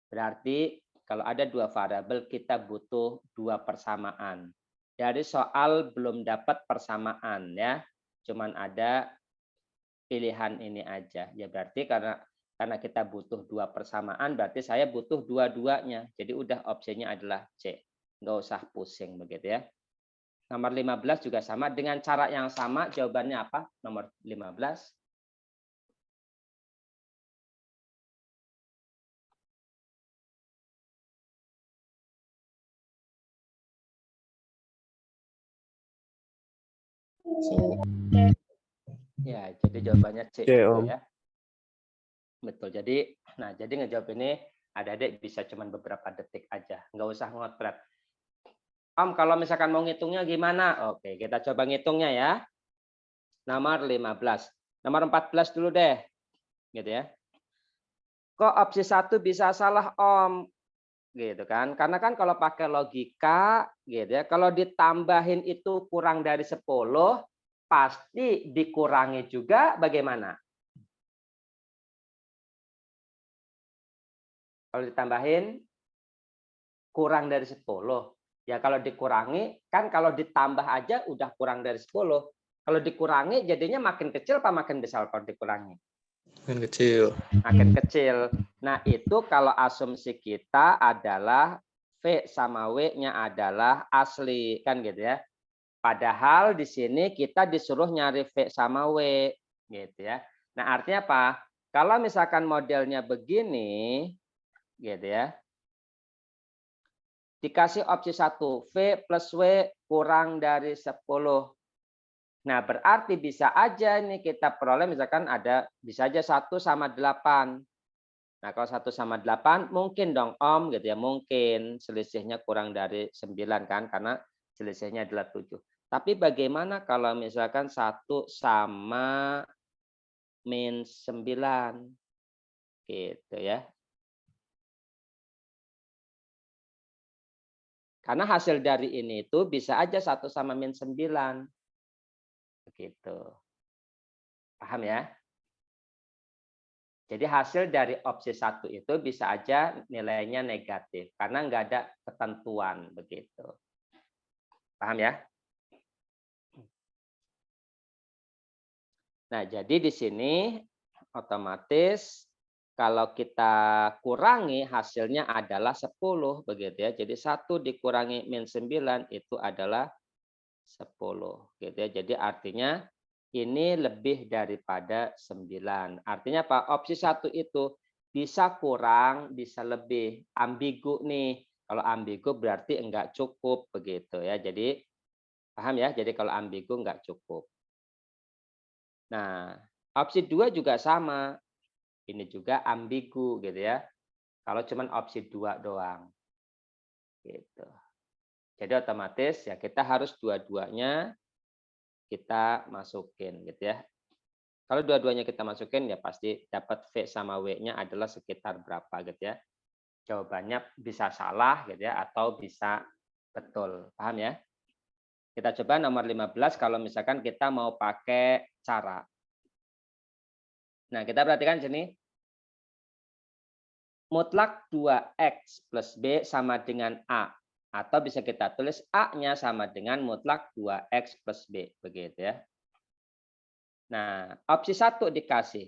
Berarti kalau ada 2 variabel kita butuh 2 persamaan. Dari soal belum dapat persamaan ya. Cuman ada pilihan ini aja. Ya berarti karena kita butuh 2 persamaan berarti saya butuh dua-duanya. Jadi udah opsinya adalah C. Nggak usah pusing begitu ya. Nomor 15 juga sama dengan cara yang sama. Jawabannya apa? Nomor 15. Ya, jadi jawabannya C C, itu Om. ya. Betul. Jadi ngejawab ini adik-adik bisa cuman beberapa detik aja. Nggak usah ngotret. Om, kalau misalkan mau ngitungnya gimana? Oke, kita coba ngitungnya ya. Nomor 15. Nomor 14 dulu deh. Gitu ya. Kok opsi 1 bisa salah, Om? Gitu kan. Karena kan kalau pakai logika gitu ya, kalau ditambahin itu kurang dari 10, pasti dikurangi juga bagaimana? Kalau ditambahin kurang dari 10. Ya kalau dikurangi, kan kalau ditambah aja udah kurang dari 10. Kalau dikurangi jadinya makin kecil apa makin besar kalau dikurangi? Makin kecil. Makin kecil. Nah itu kalau asumsi kita adalah V sama W-nya adalah asli. Kan gitu ya. Padahal di sini kita disuruh nyari V sama W. Gitu ya. Nah artinya apa? Kalau misalkan modelnya begini, gitu ya. Dikasih opsi 1, V plus W kurang dari 10. Nah, berarti bisa aja nih kita peroleh misalkan bisa aja 1 sama 8. Nah, kalau 1 sama 8 mungkin dong Om gitu ya, mungkin selisihnya kurang dari 9 kan karena selisihnya adalah 7. Tapi bagaimana kalau misalkan 1 sama min 9? Gitu ya. Karena hasil dari ini itu bisa aja 1 sama min 9. Begitu. Paham ya? Jadi hasil dari opsi 1 itu bisa aja nilainya negatif. Karena nggak ada ketentuan. Begitu. Paham ya? Nah, jadi di sini otomatis kalau kita kurangi hasilnya adalah 10 begitu ya. Jadi 1 dikurangi min 9 itu adalah 10 gitu ya. Jadi artinya ini lebih daripada 9. Artinya apa? Opsi 1 itu bisa kurang, bisa lebih. Ambigu nih. Kalau ambigu berarti enggak cukup begitu ya. Jadi paham ya? Jadi kalau ambigu enggak cukup. Nah, opsi 2 juga sama. Ini juga ambigu gitu ya. Kalau cuman opsi 2 doang. Gitu. Jadi otomatis ya kita harus dua-duanya kita masukin gitu ya. Kalau dua-duanya kita masukin ya pasti dapat V sama W-nya adalah sekitar berapa gitu ya. Jawabannya bisa salah gitu ya atau bisa betul. Paham ya? Kita coba nomor 15 kalau misalkan kita mau pakai cara. Nah, kita perhatikan sini. Mutlak 2X plus B sama dengan A. Atau bisa kita tulis A-nya sama dengan mutlak 2X plus B. Begitu ya. Nah, opsi 1 dikasih.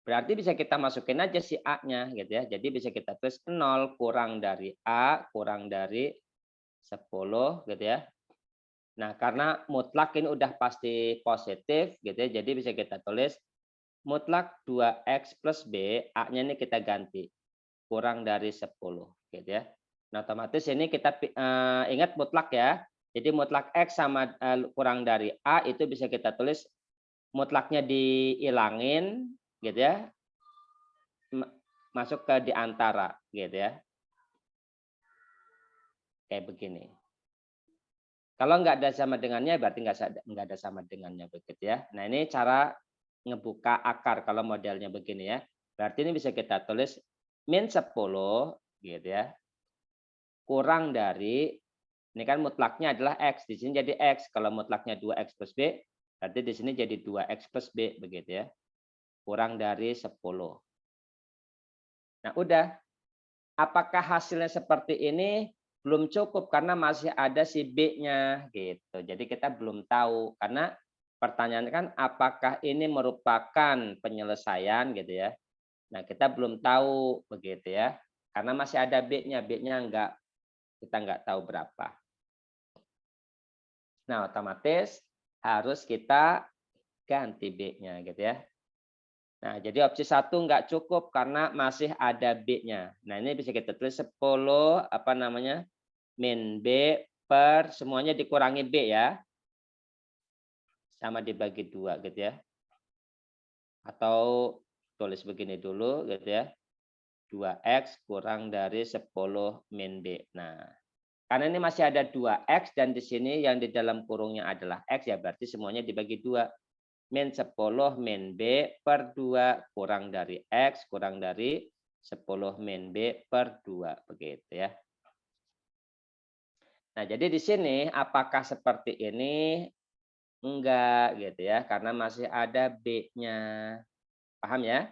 Berarti bisa kita masukin aja si A-nya gitu ya. Jadi bisa kita tulis 0 kurang dari A kurang dari 10 gitu ya. Nah, karena mutlak ini udah pasti positif gitu ya. Jadi bisa kita tulis mutlak 2X plus B, A-nya ini kita ganti. Kurang dari 10 gitu ya. Nah, otomatis ini kita ingat mutlak ya. Jadi mutlak X sama kurang dari A itu bisa kita tulis mutlaknya dihilangin gitu ya. Masuk ke di antara gitu ya. Kayak begini. Kalau nggak ada sama dengannya berarti nggak ada sama dengannya begitu ya. Nah, ini cara ngebuka akar kalau modelnya begini ya. Berarti ini bisa kita tulis min 10 gitu ya. Kurang dari ini kan mutlaknya adalah X, di sini jadi X. Kalau mutlaknya 2X plus B, berarti di sini jadi 2X plus B begitu ya. Kurang dari 10. Nah, udah. Apakah hasilnya seperti ini? Belum cukup karena masih ada si B-nya gitu. Jadi kita belum tahu karena pertanyaan kan apakah ini merupakan penyelesaian gitu ya. Nah, kita belum tahu begitu ya. Karena masih ada B-nya, B-nya kita nggak tahu berapa. Nah, otomatis harus kita ganti B-nya gitu ya. Nah, jadi opsi 1 nggak cukup karena masih ada B-nya. Nah, ini bisa kita tulis 10 min B per semuanya dikurangi B ya. Sama dibagi 2 gitu ya. Atau tulis begini dulu gitu ya. 2X kurang dari 10 min B. Nah, karena ini masih ada 2X dan di sini yang di dalam kurungnya adalah X, ya berarti semuanya dibagi 2. Min 10 min B per 2 kurang dari X kurang dari 10 min B per 2. Begitu ya. Nah, jadi di sini apakah seperti ini? Enggak gitu ya, karena masih ada B-nya. Paham ya?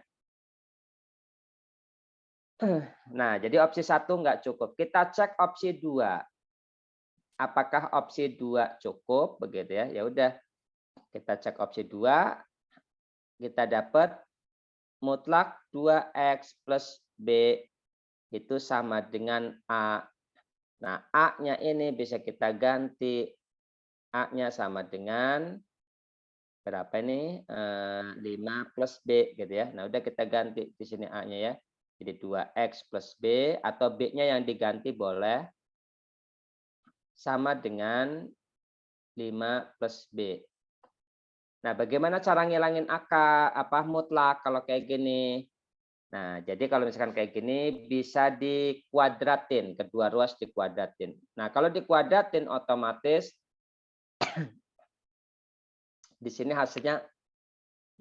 Nah, jadi opsi 1 enggak cukup. Kita cek opsi 2. Apakah opsi 2 cukup? Begitu ya. Ya udah, kita cek opsi 2. Kita dapat mutlak 2X plus B itu sama dengan A. Nah, A-nya ini bisa kita ganti. A-nya sama dengan berapa ini? 5 plus B gitu ya. Nah, udah kita ganti di sini A-nya ya. Jadi 2X plus B atau B-nya yang diganti boleh sama dengan 5 plus B. Nah, bagaimana cara ngilangin mutlak kalau kayak gini? Nah, jadi kalau misalkan kayak gini bisa dikuadratin, kedua ruas dikuadratin. Nah, kalau dikuadratin otomatis di sini hasilnya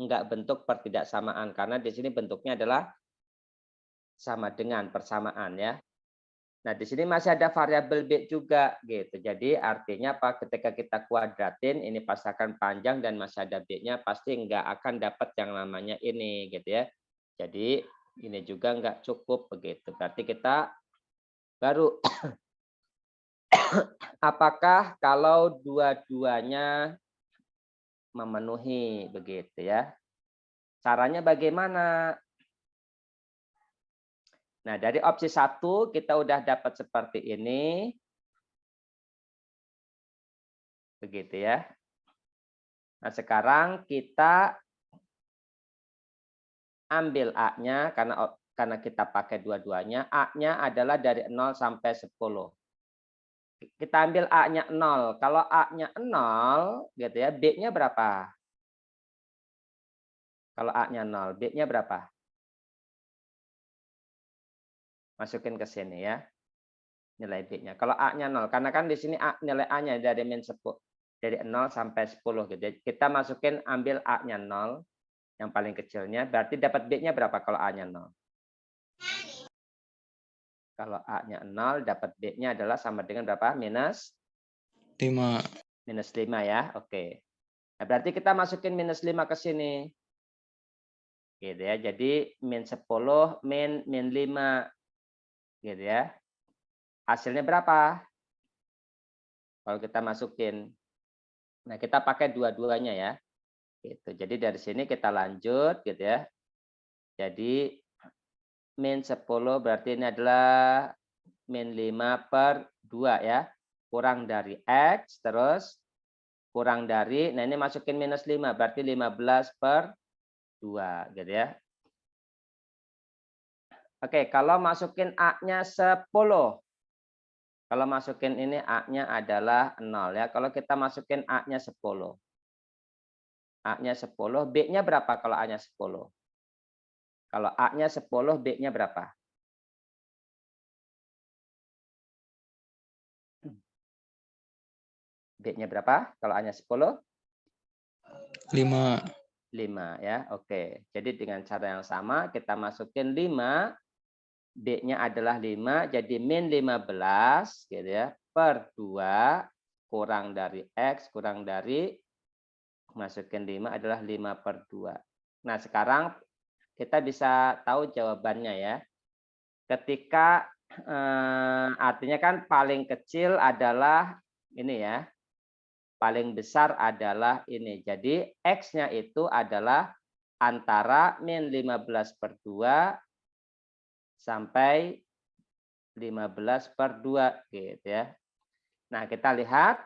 enggak bentuk pertidaksamaan karena di sini bentuknya adalah sama dengan persamaan ya. Nah, di sini masih ada variabel B juga gitu. Jadi artinya apa? Ketika kita kuadratin ini pasti akan panjang dan masih ada B-nya pasti enggak akan dapat yang namanya ini gitu ya. Jadi ini juga enggak cukup begitu. Berarti kita baru apakah kalau dua-duanya memenuhi begitu ya. Caranya bagaimana? Nah, dari opsi 1 kita udah dapat seperti ini. Begitu ya. Nah, sekarang kita ambil A-nya karena kita pakai dua-duanya. A-nya adalah dari 0 sampai 10. Kita ambil A-nya 0. Kalau A-nya 0, gitu ya, B-nya berapa? Kalau A-nya 0, B-nya berapa? Masukin ke sini ya. Nilai B-nya. Kalau A-nya 0, karena kan di sini nilai A-nya dari min 10, dari 0 sampai 10 gitu. Kita masukin ambil A-nya 0, yang paling kecilnya, berarti dapat B-nya berapa kalau A-nya 0? Kalau A-nya 0, dapat B-nya adalah sama dengan berapa? Minus 5. Minus 5 ya. Oke. Nah, berarti kita masukin minus 5 ke sini. Gitu ya. Jadi min 10 min 5. Gitu ya. Hasilnya berapa? Kalau kita masukin. Nah, kita pakai dua-duanya ya. Gitu. Jadi dari sini kita lanjut gitu ya. Jadi min 10 berarti ini adalah min 5 per 2 ya. Kurang dari X terus kurang dari, nah ini masukin minus 5 berarti 15 per 2 gitu ya. Oke, kalau masukin A-nya 10. Kalau masukin ini A-nya adalah 0 ya. Kalau kita masukin A-nya 10. A-nya 10, B-nya berapa kalau A-nya 10? Kalau A-nya 10, B-nya berapa? B-nya berapa kalau A-nya 10? 5. 5 ya. Oke. Jadi dengan cara yang sama kita masukin 5. B-nya adalah 5, jadi min 15 gitu ya, per 2 kurang dari X kurang dari masukin 5 adalah 5 per 2. Nah, sekarang kita bisa tahu jawabannya ya. Ketika artinya kan paling kecil adalah ini ya. Paling besar adalah ini. Jadi X-nya itu adalah antara min 15 per 2 sampai 15 per 2 gitu ya. Nah, kita lihat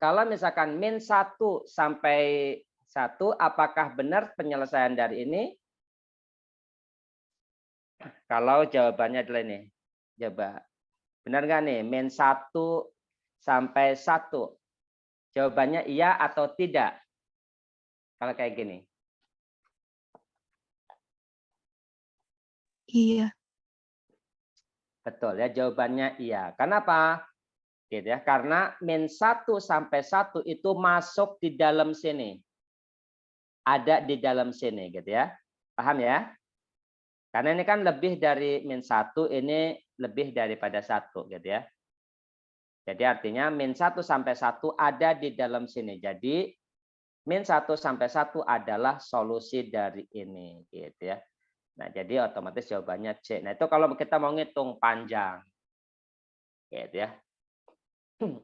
kalau misalkan min 1 sampai 1 apakah benar penyelesaian dari ini? Kalau jawabannya adalah ini. Coba. Benar nggak nih? Min 1 sampai 1. Jawabannya iya atau tidak? Kalau kayak gini. Iya. Betul ya, jawabannya iya. Kenapa? Gitu ya, karena min 1 sampai 1 itu masuk di dalam sini. Ada di dalam sini gitu ya. Paham ya? Karena ini kan lebih dari min 1, ini lebih daripada 1 gitu ya. Jadi artinya min 1 sampai 1 ada di dalam sini. Jadi min 1 sampai 1 adalah solusi dari ini gitu ya. Nah, jadi otomatis jawabannya C. Nah, itu kalau kita mau ngitung panjang. Gitu ya.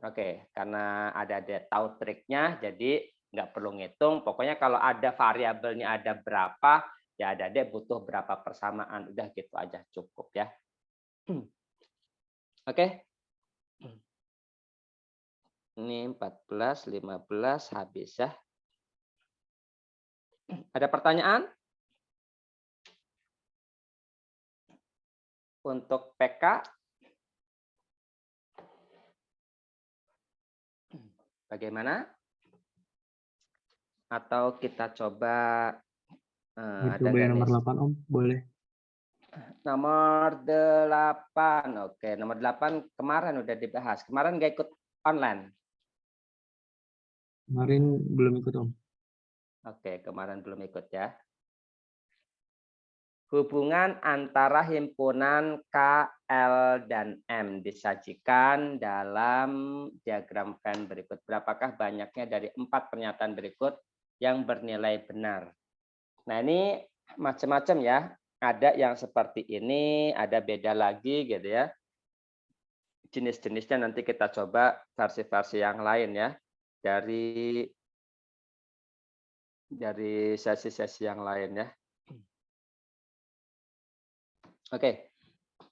Oke, karena ada tahu triknya, jadi nggak perlu ngitung. Pokoknya kalau ada variabelnya ada berapa, ya ada deh butuh berapa persamaan. Udah gitu aja cukup ya. Oke. Ini 14, 15 habis ya. Ada pertanyaan? Untuk PK? Bagaimana? Atau kita coba ada Coba nggak yang nomor nih? 8 Om, boleh. Nomor 8. Oke, nomor 8 kemarin udah dibahas. Kemarin nggak ikut online. Kemarin belum ikut Om. Oke, kemarin belum ikut ya. Hubungan antara himpunan K, L, dan M disajikan dalam diagram Venn berikut. Berapakah banyaknya dari 4 pernyataan berikut yang bernilai benar? Nah, ini macam-macam ya. Ada yang seperti ini, ada beda lagi gitu ya. Jenis-jenisnya nanti kita coba versi-versi yang lain ya. Dari sesi-sesi yang lain ya. Oke,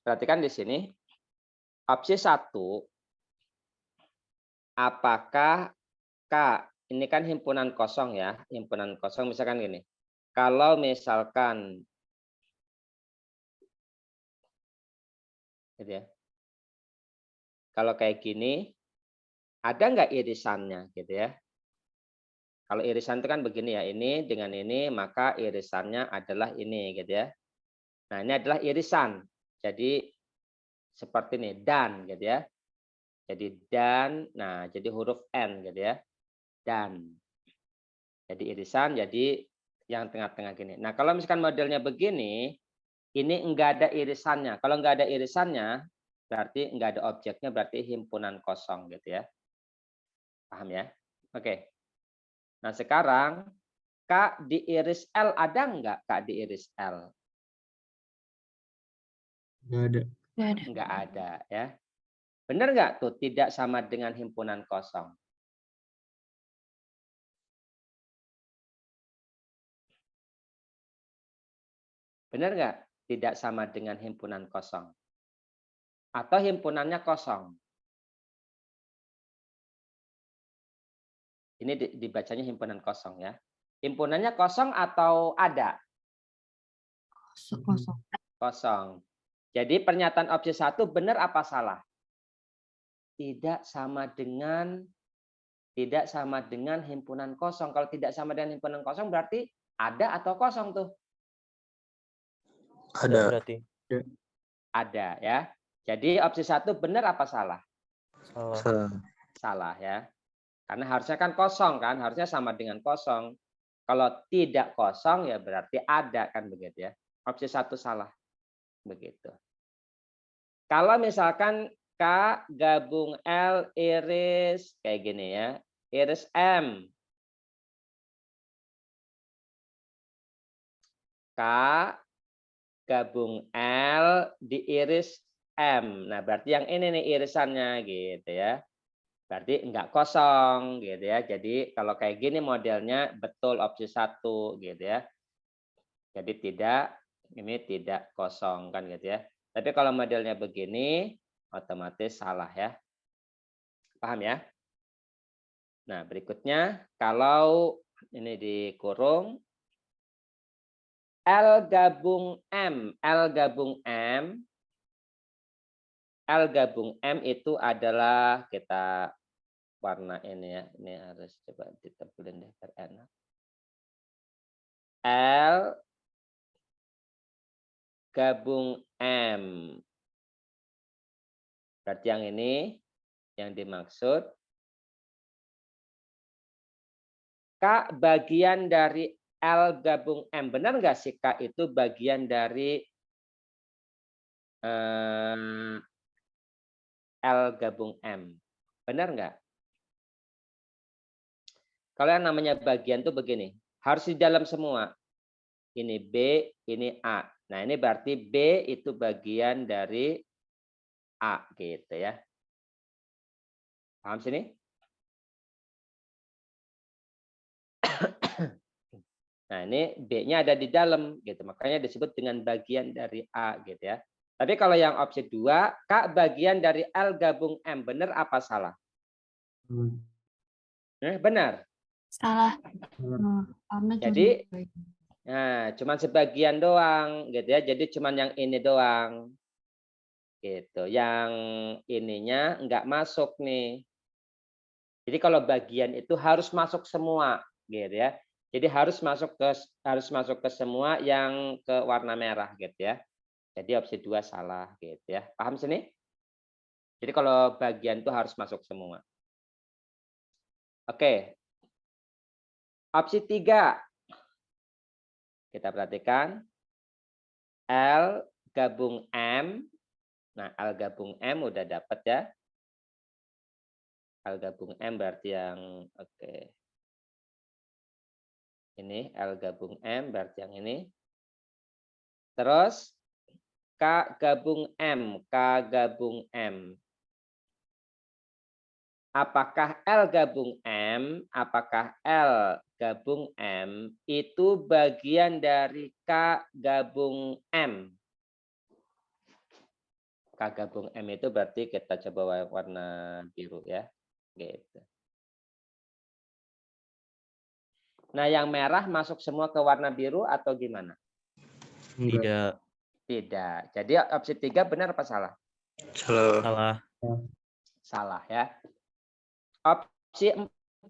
perhatikan di sini. Opsi 1, apakah K, ini kan himpunan kosong ya, himpunan kosong misalkan gini. Kalau misalkan gitu ya. Kalau kayak gini, ada nggak irisannya gitu ya? Kalau irisan itu kan begini ya, ini dengan ini, maka irisannya adalah ini gitu ya. Nah, ini adalah irisan. Jadi seperti ini, dan gitu ya. Jadi dan, nah jadi huruf N gitu ya. Dan. Jadi irisan, jadi yang tengah-tengah gini. Nah, kalau misalkan modelnya begini, ini enggak ada irisannya. Kalau enggak ada irisannya, berarti enggak ada objeknya, berarti himpunan kosong gitu ya. Paham ya? Oke. Nah, sekarang K diiris L, ada enggak K diiris L? Nggak ada. Nggak ada. Enggak ada ya. Benar enggak tuh tidak sama dengan himpunan kosong? Benar nggak? Tidak sama dengan himpunan kosong. Atau himpunannya kosong. Ini dibacanya himpunan kosong ya. Himpunannya kosong atau ada? Kosong. Kosong. Jadi pernyataan opsi 1 benar apa salah? Tidak sama dengan himpunan kosong. Kalau tidak sama dengan himpunan kosong berarti ada atau kosong tuh? Ada berarti. Ada ya. Jadi opsi 1 benar apa salah? Salah. Salah ya. Karena harusnya kan kosong kan, harusnya sama dengan kosong. Kalau tidak kosong ya berarti ada kan begitu ya. Opsi 1 salah. Begitu. Kalau misalkan K gabung L iris kayak gini ya. Iris M. K gabung L diiris M. Nah, berarti yang ini nih irisannya gitu ya. Berarti enggak kosong gitu ya. Jadi kalau kayak gini modelnya betul opsi 1 gitu ya. Jadi ini tidak kosong kan gitu ya. Tapi kalau modelnya begini otomatis salah ya. Paham ya? Nah, berikutnya kalau ini dikurung L gabung M, L gabung M itu adalah kita warna ini ya. Ini harus coba ditebelin deh biar enak. L gabung M. Berarti yang ini yang dimaksud. K bagian dari L gabung M. Benar nggak sih K itu bagian dari L gabung M? Benar nggak? Kalau yang namanya bagian tuh begini. Harus di dalam semua. Ini B, ini A. Nah ini berarti B itu bagian dari A gitu ya. Paham sini? Nah ini B-nya ada di dalam gitu. Makanya disebut dengan bagian dari A gitu ya. Tapi kalau yang opsi 2, K bagian dari L gabung M. Benar apa salah? Benar. Salah. Karena Jadi nah, cuman sebagian doang gitu ya. Jadi cuman yang ini doang. Gitu. Yang ininya enggak masuk nih. Jadi kalau bagian itu harus masuk semua gitu ya. Jadi harus masuk ke semua yang ke warna merah gitu ya. Jadi opsi 2 salah gitu ya. Paham sini? Jadi kalau bagian itu harus masuk semua. Oke. Opsi 3. Kita perhatikan. L gabung M. Nah, L gabung M udah dapat ya. L gabung M berarti yang oke. Ini L gabung M berarti yang ini. Terus K gabung M, K gabung M. Apakah L gabung M, apakah L gabung M itu bagian dari K gabung M? K gabung M itu berarti kita coba warna biru ya. Gitu. Nah, yang merah masuk semua ke warna biru atau gimana? Tidak. Tidak. Jadi opsi 3 benar apa salah? Salah. Salah ya. Opsi 4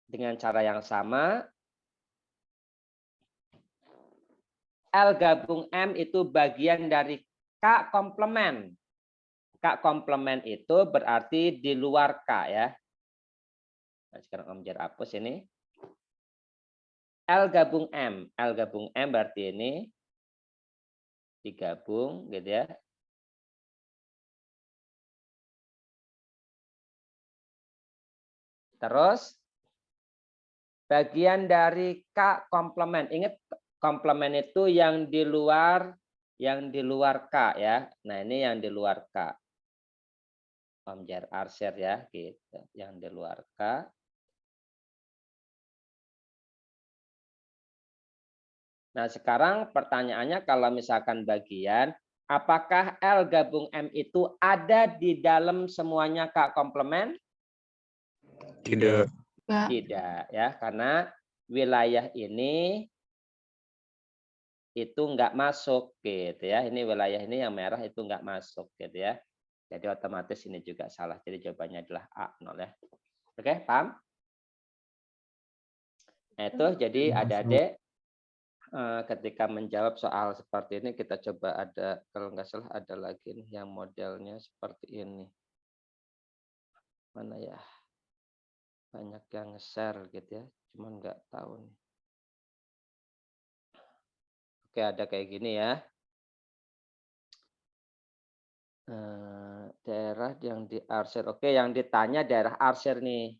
dengan cara yang sama. L gabung M itu bagian dari K komplement. K komplement itu berarti di luar K ya. Nah, sekarang Om Jar hapus ini. L gabung M. L gabung M berarti ini digabung gitu ya. Terus bagian dari K komplement. Ingat komplement itu yang di luar K ya. Nah, ini yang di luar K. Om Jar Arsyad ya gitu. Yang di luar K. Nah, sekarang pertanyaannya kalau misalkan bagian, apakah L gabung M itu ada di dalam semuanya K komplement? Tidak. Enggak. Tidak ya, karena wilayah ini itu enggak masuk gitu ya. Ini wilayah ini yang merah itu enggak masuk gitu ya. Jadi otomatis ini juga salah. Jadi jawabannya adalah A 0 ya. Oke, paham? Nah, itu jadi adik-adik ketika menjawab soal seperti ini kita coba ada, kalau nggak salah ada lagi nih yang modelnya seperti ini. Mana ya? Banyak yang nge-share gitu ya, cuman nggak tahu nih. Oke, ada kayak gini ya. Daerah yang di arsir. Oke, yang ditanya daerah arsir nih.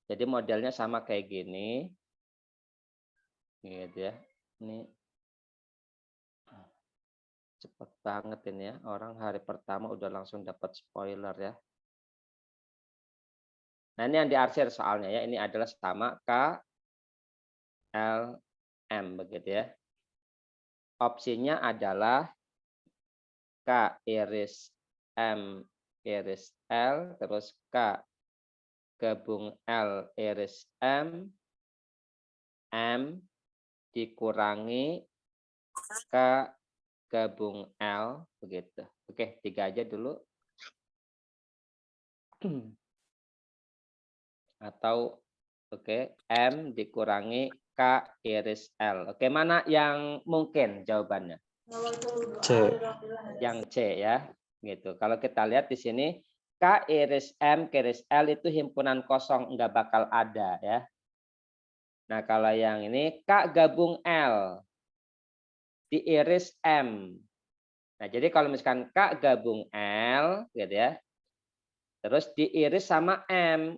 Jadi modelnya sama kayak gini. Gitu ya. Ini cepet banget ini ya. Orang hari pertama udah langsung dapat spoiler ya. Nah, ini yang diarsir soalnya ya. Ini adalah sama K, L, M begitu ya. Opsinya adalah K iris M iris L, terus K gabung L iris M dikurangi K gabung L begitu. Oke, 3 aja dulu. Atau oke, M dikurangi K iris L. Oke, mana yang mungkin jawabannya? C. Yang C ya. Gitu. Kalau kita lihat di sini K iris M, K iris L itu himpunan kosong, nggak bakal ada ya. Nah, kalau yang ini K gabung L diiris M. Nah, jadi kalau misalkan K gabung L gitu ya. Terus diiris sama M.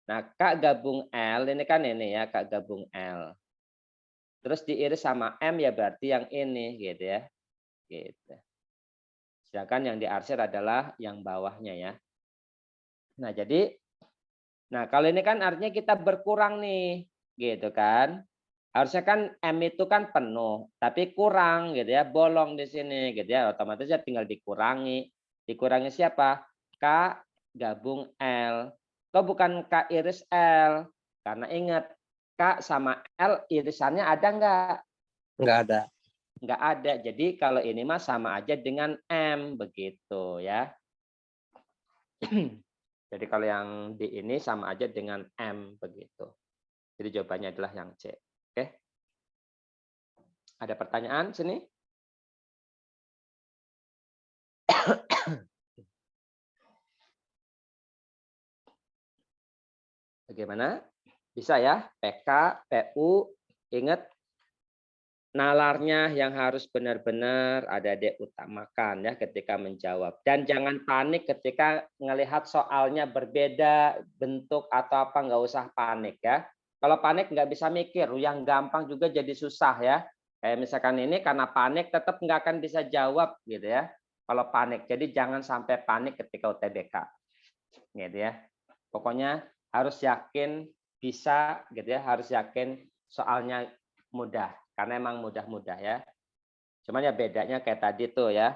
Nah, K gabung L ini kan ini ya, K gabung L. Terus diiris sama M ya berarti yang ini gitu ya. Gitu. Sedangkan yang diarsir adalah yang bawahnya ya. Nah, jadi kalau ini kan artinya kita berkurang nih, gitu kan. Harusnya kan M itu kan penuh, tapi kurang gitu ya, bolong di sini gitu ya. Otomatis ya tinggal dikurangi. Dikurangi siapa? K gabung L. Kok bukan K iris L? Karena ingat, K sama L irisannya ada nggak? Nggak ada. Nggak ada. Jadi kalau ini mah sama aja dengan M begitu ya. Jadi kalau yang di ini sama aja dengan M begitu. Jadi jawabannya adalah yang C. Oke. Ada pertanyaan sini? Bagaimana? Bisa ya? PK, PU, ingat nalarnya yang harus benar-benar adik-adik utamakan ya ketika menjawab. Dan jangan panik ketika melihat soalnya berbeda bentuk atau apa, nggak usah panik ya. Kalau panik nggak bisa mikir, yang gampang juga jadi susah ya. Kayak misalkan ini karena panik tetap nggak akan bisa jawab gitu ya. Kalau panik, jadi jangan sampai panik ketika UTBK, gitu ya. Pokoknya harus yakin bisa gitu ya, harus yakin soalnya mudah. Karena emang mudah-mudah ya. Cuman ya bedanya kayak tadi tuh ya.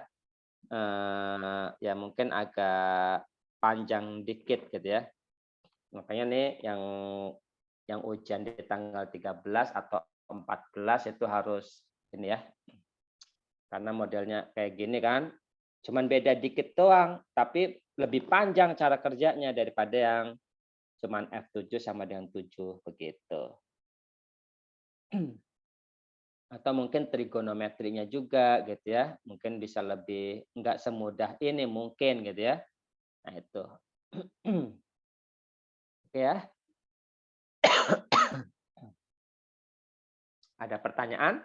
Ya mungkin agak panjang dikit gitu ya. Makanya nih yang ujian di tanggal 13 atau 14 itu harus ini ya. Karena modelnya kayak gini kan. Cuman beda dikit doang, tapi lebih panjang cara kerjanya daripada yang cuman F7 sama dengan 7 begitu. Atau mungkin trigonometrinya juga gitu ya, mungkin bisa lebih nggak semudah ini mungkin gitu ya. Nah itu. Oke ya. Ada pertanyaan?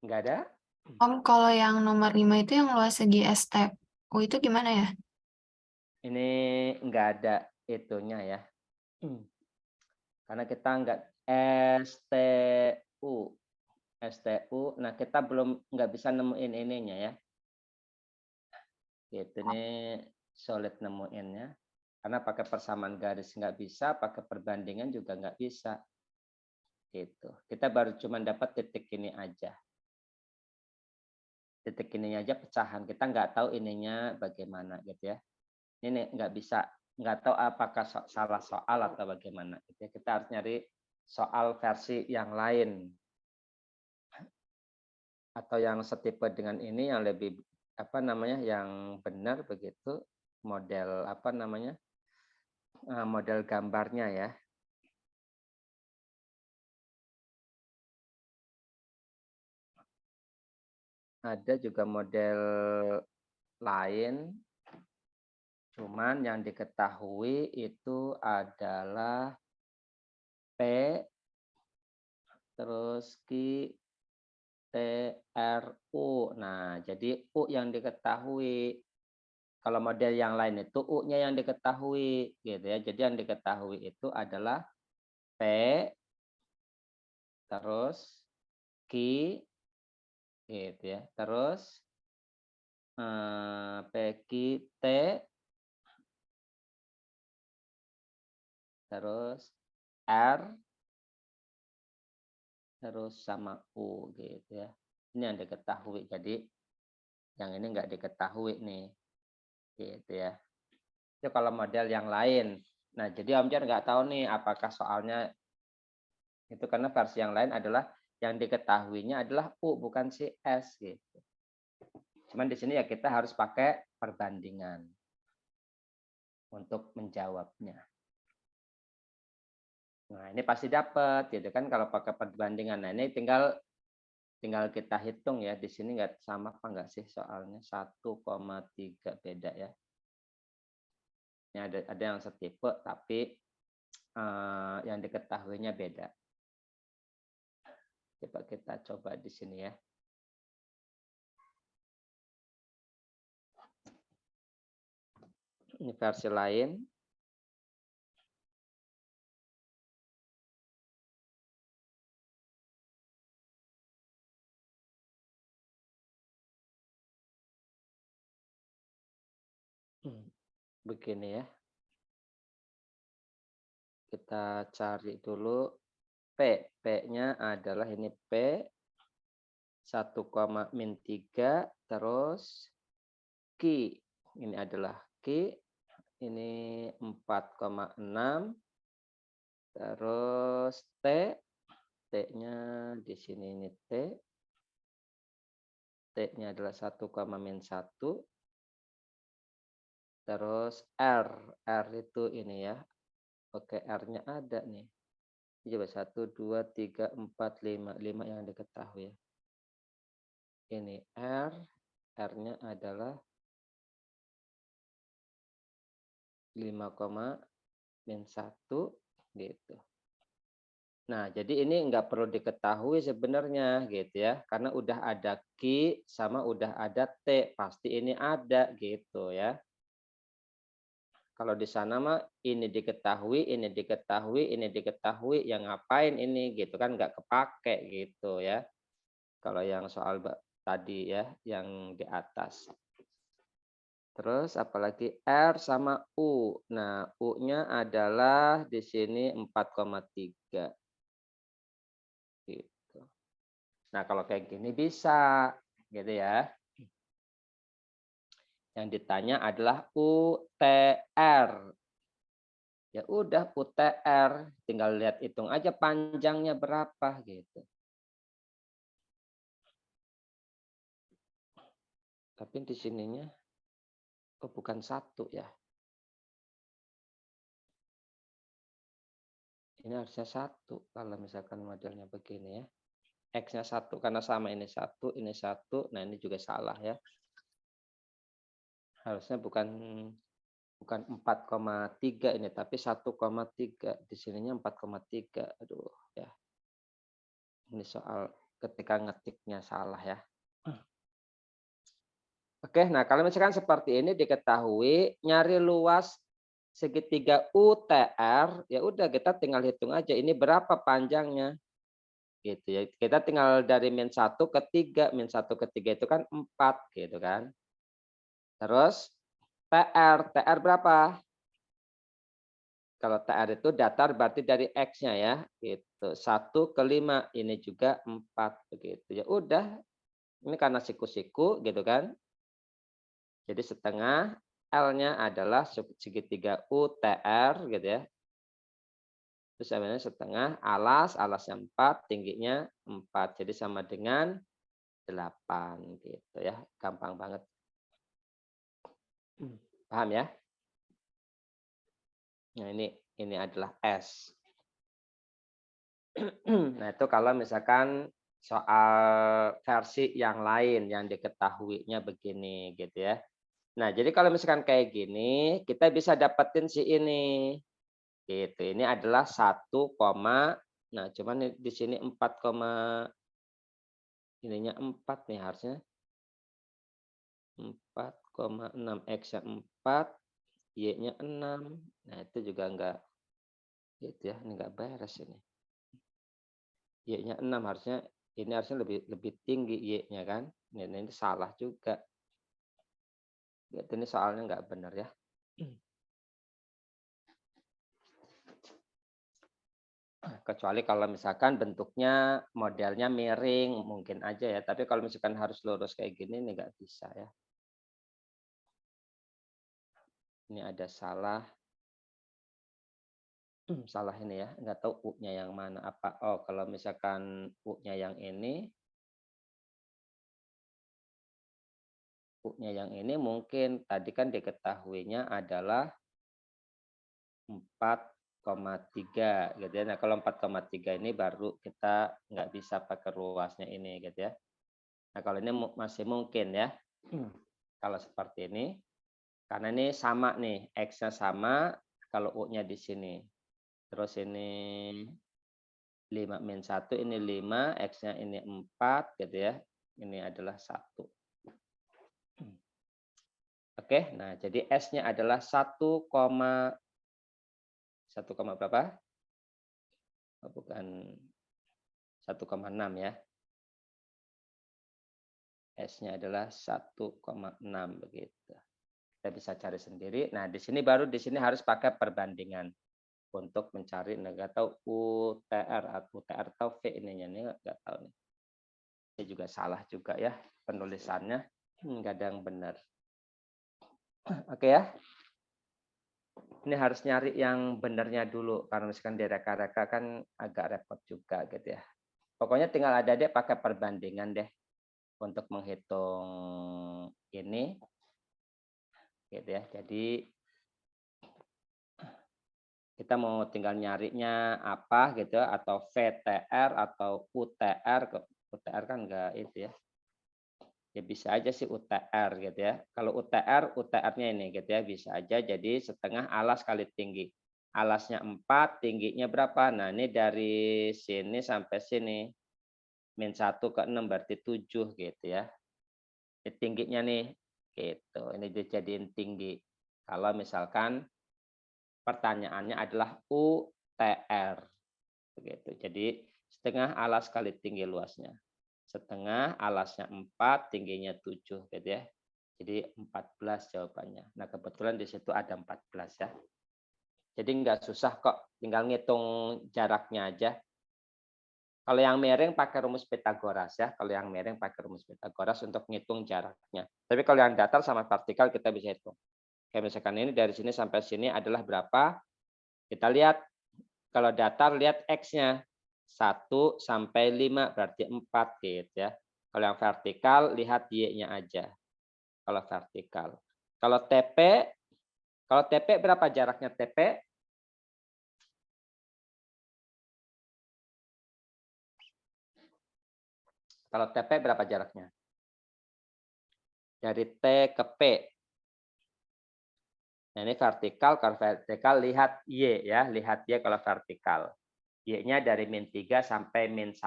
Nggak ada? Om, kalau yang nomor 5 itu yang luas segi STU itu gimana ya? Ini nggak ada itunya ya. Karena kita nggak STU. Nah kita belum nggak bisa nemuin ininya ya. Gitu nih solid nemuinnya. Karena pakai persamaan garis nggak bisa, pakai perbandingan juga nggak bisa. Gitu. Kita baru cuma dapat titik ini aja. Titik ininya aja pecahan. Kita nggak tahu ininya bagaimana gitu ya. Ini nggak bisa, nggak tahu apakah salah soal atau bagaimana. Gitu ya. Kita harus nyari soal versi yang lain. Atau yang setipe dengan ini yang lebih apa namanya yang benar begitu, model apa namanya, model gambarnya ya. Ada juga model lain, cuman yang diketahui itu adalah P terus Q T R U. Nah, jadi U yang diketahui. Kalau model yang lain itu U-nya yang diketahui gitu ya. Jadi yang diketahui itu adalah P terus Q gitu ya. Terus P Q T terus R terus sama U gitu ya. Ini yang diketahui. Jadi yang ini nggak diketahui nih. Gitu ya. Itu kalau model yang lain. Nah, jadi Om Jan nggak tahu nih apakah soalnya itu karena versi yang lain adalah yang diketahuinya adalah U bukan si S gitu. Cuman di sini ya kita harus pakai perbandingan untuk menjawabnya. Nah, ini pasti dapat gitu kan kalau pakai perbandingan. Nah, ini tinggal kita hitung ya. Di sini nggak sama apa nggak sih soalnya 1,3 beda ya. Ini ada yang setipe tapi yang diketahuinya beda. Coba kita coba di sini ya. Ini versi lain. Begini ya. Kita cari dulu P. P-nya adalah ini P 1,-3 terus Q. Ini adalah Q. Ini 4,6 terus T. T-nya di sini ini T. T-nya adalah 1,-1. Terus R. R itu ini ya. Oke, R-nya ada nih. Coba 1, 2, 3, 4, 5. 5 yang diketahui ya. Ini R. R-nya adalah 5,-1 gitu. Nah, jadi ini nggak perlu diketahui sebenarnya gitu ya. Karena udah ada Q sama udah ada T. Pasti ini ada gitu ya. Kalau di sana mah ini diketahui, ini diketahui, ini diketahui, yang ngapain ini gitu kan nggak kepake gitu ya. Kalau yang soal tadi ya, yang di atas. Terus apalagi R sama U. Nah, U-nya adalah di sini 4,3. Gitu. Nah, kalau kayak gini bisa gitu ya. Yang ditanya adalah UTR. Ya udah UTR, tinggal lihat hitung aja panjangnya berapa gitu. Tapi di sininya bukan 1 ya. Ini harusnya 1 kalau misalkan modelnya begini ya. X-nya 1 karena sama ini 1, ini 1. Nah, ini juga salah ya. Harusnya bukan 4,3 ini tapi 1,3. Di sininya 4,3. Aduh ya. Ini soal ketika ngetiknya salah ya. Oke, nah kalau misalkan seperti ini diketahui nyari luas segitiga UTR, ya udah kita tinggal hitung aja ini berapa panjangnya. Gitu ya. Kita tinggal dari -1 ke 3, -1 ke 3 itu kan 4 gitu kan. Terus TR berapa? Kalau TR itu datar berarti dari X-nya ya, gitu. 1 ke 5, ini juga 4 begitu. Ya udah, ini karena siku-siku gitu kan. Jadi setengah L-nya adalah segitiga UTR gitu ya. Terus sebenarnya setengah alasnya 4, tingginya 4. Jadi sama dengan 8 gitu ya. Gampang banget. Paham ya? Nah, ini adalah S. Nah, itu kalau misalkan soal versi yang lain yang diketahuinya begini gitu ya. Nah, jadi kalau misalkan kayak gini, kita bisa dapetin si ini. Gitu. Ini adalah 1, nah cuman di sini 4, ininya 4 nih harusnya. 4,6 X-nya 4, Y-nya 6. Nah, itu juga enggak gitu ya, ini enggak beres ini. Y-nya 6 harusnya ini harusnya lebih tinggi Y-nya kan. Ini salah juga. Gitu, ini soalnya enggak benar ya. Kecuali kalau misalkan bentuknya modelnya miring mungkin aja ya. Tapi kalau misalkan harus lurus kayak gini ini nggak bisa ya. Ini ada salah. Salah ini ya. Nggak tahu U-nya yang mana. Apa? Oh, kalau misalkan U-nya yang ini. U-nya yang ini mungkin tadi kan diketahuinya adalah 4 4,3 gitu ya. Nah, kalau 4,3 ini baru kita nggak bisa pakai ruasnya ini gitu ya. Nah, kalau ini masih mungkin ya. Kalau seperti ini, karena ini sama nih, X-nya sama, kalau U-nya di sini. Terus ini 5 min 1, ini 5, X-nya ini 4 gitu ya. Ini adalah 1. Oke, nah jadi S-nya adalah 1, berapa? Oh, bukan 1,6 ya. S-nya adalah 1,6 begitu. Kita bisa cari sendiri. Nah, di sini harus pakai perbandingan untuk mencari nggak tahu UTR atau V ininya nih nggak tahu nih. Ini juga salah juga ya penulisannya, nggak ada yang benar. Oke ya. Ini harus nyari yang benernya dulu karena misalkan direka-reka kan agak repot juga gitu ya. Pokoknya tinggal adik-adik pakai perbandingan deh untuk menghitung ini gitu ya. Jadi kita mau tinggal nyarinya apa gitu atau VTR atau UTR. UTR kan enggak itu ya. Ya bisa aja sih UTR gitu ya. Kalau UTR-nya ini gitu ya bisa aja jadi setengah alas kali tinggi. Alasnya 4, tingginya berapa? Nah, ini dari sini sampai sini. Min 1 ke 6 berarti 7 gitu ya. Ini tingginya nih gitu. Ini dijadiin tinggi. Kalau misalkan pertanyaannya adalah UTR begitu. Jadi setengah alas kali tinggi luasnya. Setengah alasnya 4, tingginya 7 gitu ya. Jadi 14 jawabannya. Nah, kebetulan di situ ada 14 ya. Jadi nggak susah kok, tinggal ngitung jaraknya aja. Kalau yang miring pakai rumus Pythagoras ya. Kalau yang miring pakai rumus Pythagoras untuk ngitung jaraknya. Tapi kalau yang datar sama vertikal kita bisa hitung. Kayak misalkan ini dari sini sampai sini adalah berapa? Kita lihat. Kalau datar lihat X-nya. 1 sampai 5 berarti 4 gitu ya. Kalau yang vertikal lihat Y-nya aja. Kalau vertikal. Kalau TP berapa jaraknya TP? Kalau TP berapa jaraknya? Dari T ke P. Nah, ini vertikal, kalau vertikal lihat Y ya, lihat Y kalau vertikal. Y-nya dari min 3 sampai min 1.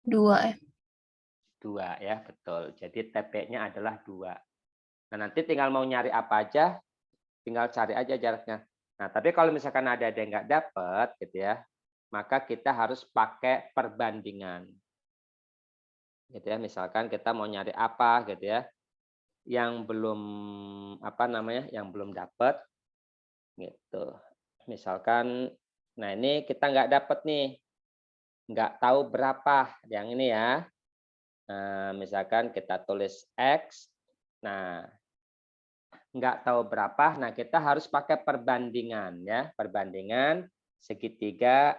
2 ya. 2 ya, betul. Jadi TP-nya adalah 2. Nah, nanti tinggal mau nyari apa aja, tinggal cari aja jaraknya. Nah, tapi kalau misalkan ada yang nggak dapat gitu ya, maka kita harus pakai perbandingan. Gitu ya, misalkan kita mau nyari apa gitu ya, yang belum yang belum dapat gitu. Misalkan, nah ini kita nggak dapat nih, nggak tahu berapa yang ini ya. Nah, misalkan kita tulis X, nah nggak tahu berapa, nah kita harus pakai perbandingan ya, perbandingan segitiga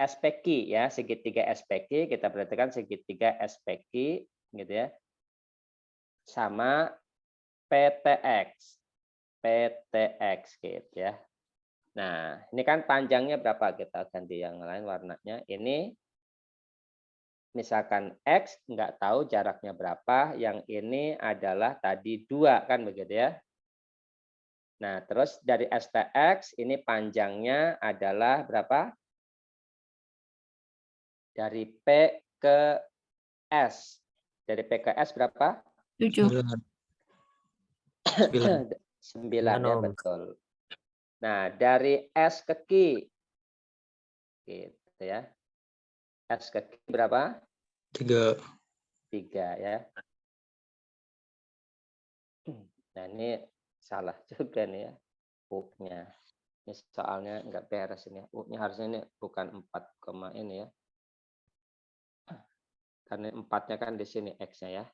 SPQ ya, segitiga SPQ kita perhatikan segitiga SPQ gitu ya, sama PTX gitu ya. Nah, ini kan panjangnya berapa? Kita ganti yang lain warnanya. Ini misalkan X nggak tahu jaraknya berapa, yang ini adalah tadi 2 kan begitu ya. Nah, terus dari STX ini panjangnya adalah berapa? Dari P ke S. Dari P ke S berapa? 7. 9 ya, betul. Nah, dari S ke Q. Gitu ya. S ke Q berapa? 3. 3 ya. Nah, ini salah juga nih ya. U-nya. Ini soalnya nggak beres ini. U-nya harusnya ini bukan 4, ini ya. Karena 4-nya kan di sini X-nya ya.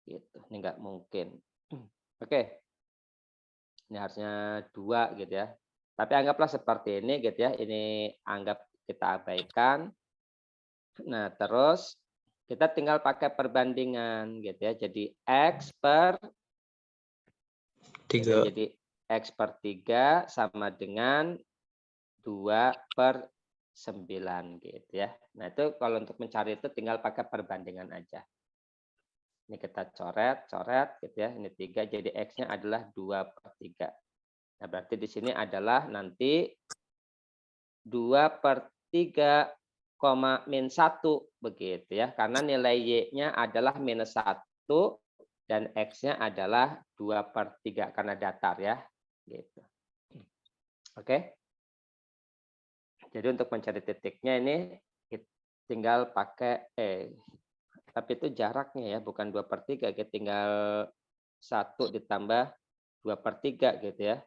Gitu. Ini nggak mungkin. Oke. Ini harusnya 2 gitu ya. Tapi anggaplah seperti ini gitu ya. Ini anggap kita abaikan. Nah, terus kita tinggal pakai perbandingan gitu ya. Jadi X per 3. Jadi X per 3 sama dengan 2/9 gitu ya. Nah itu kalau untuk mencari itu tinggal pakai perbandingan aja. Ini kita coret gitu ya. Ini 3, jadi X-nya adalah 2/3. Nah berarti di sini adalah nanti 2/3, min 1 begitu ya. Karena nilai Y-nya adalah -1 dan X-nya adalah 2/3 karena datar ya. Gitu. Oke. Jadi untuk mencari titiknya ini tinggal pakai tapi itu jaraknya ya, bukan 2/3, kita tinggal 1 ditambah 2/3 gitu ya.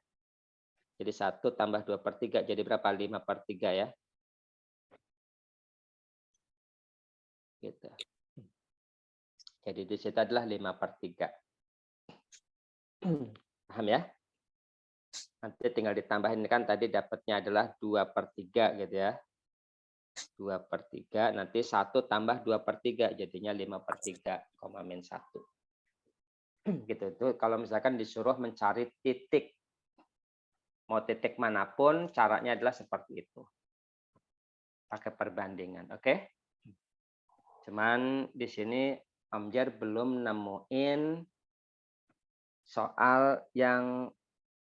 Jadi 1 tambah 2/3 jadi berapa? 5/3 ya. Gitu. Jadi di situ adalah 5/3. Paham ya? Nanti tinggal ditambahin kan tadi dapatnya adalah 2/3 gitu ya. 2/3 nanti 1 tambah 2/3 jadinya 5/3, min 1. Gitu itu kalau misalkan disuruh mencari titik. Mau titik manapun caranya adalah seperti itu. Pakai perbandingan, oke? Cuman di sini Om Jar belum nemuin soal yang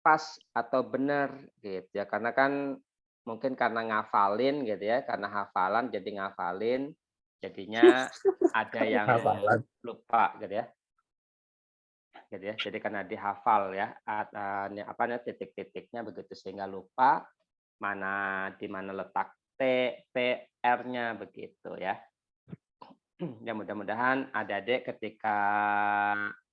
pas atau benar gitu ya. Karena kan mungkin karena ngafalin gitu ya, karena hafalan jadi ngafalin, jadinya ada yang lupa gitu ya. Gitu ya. Jadi karena dihafal ya, titik-titiknya begitu sehingga lupa di mana letak T, P, R-nya begitu ya. Ya mudah-mudahan adik-adik ketika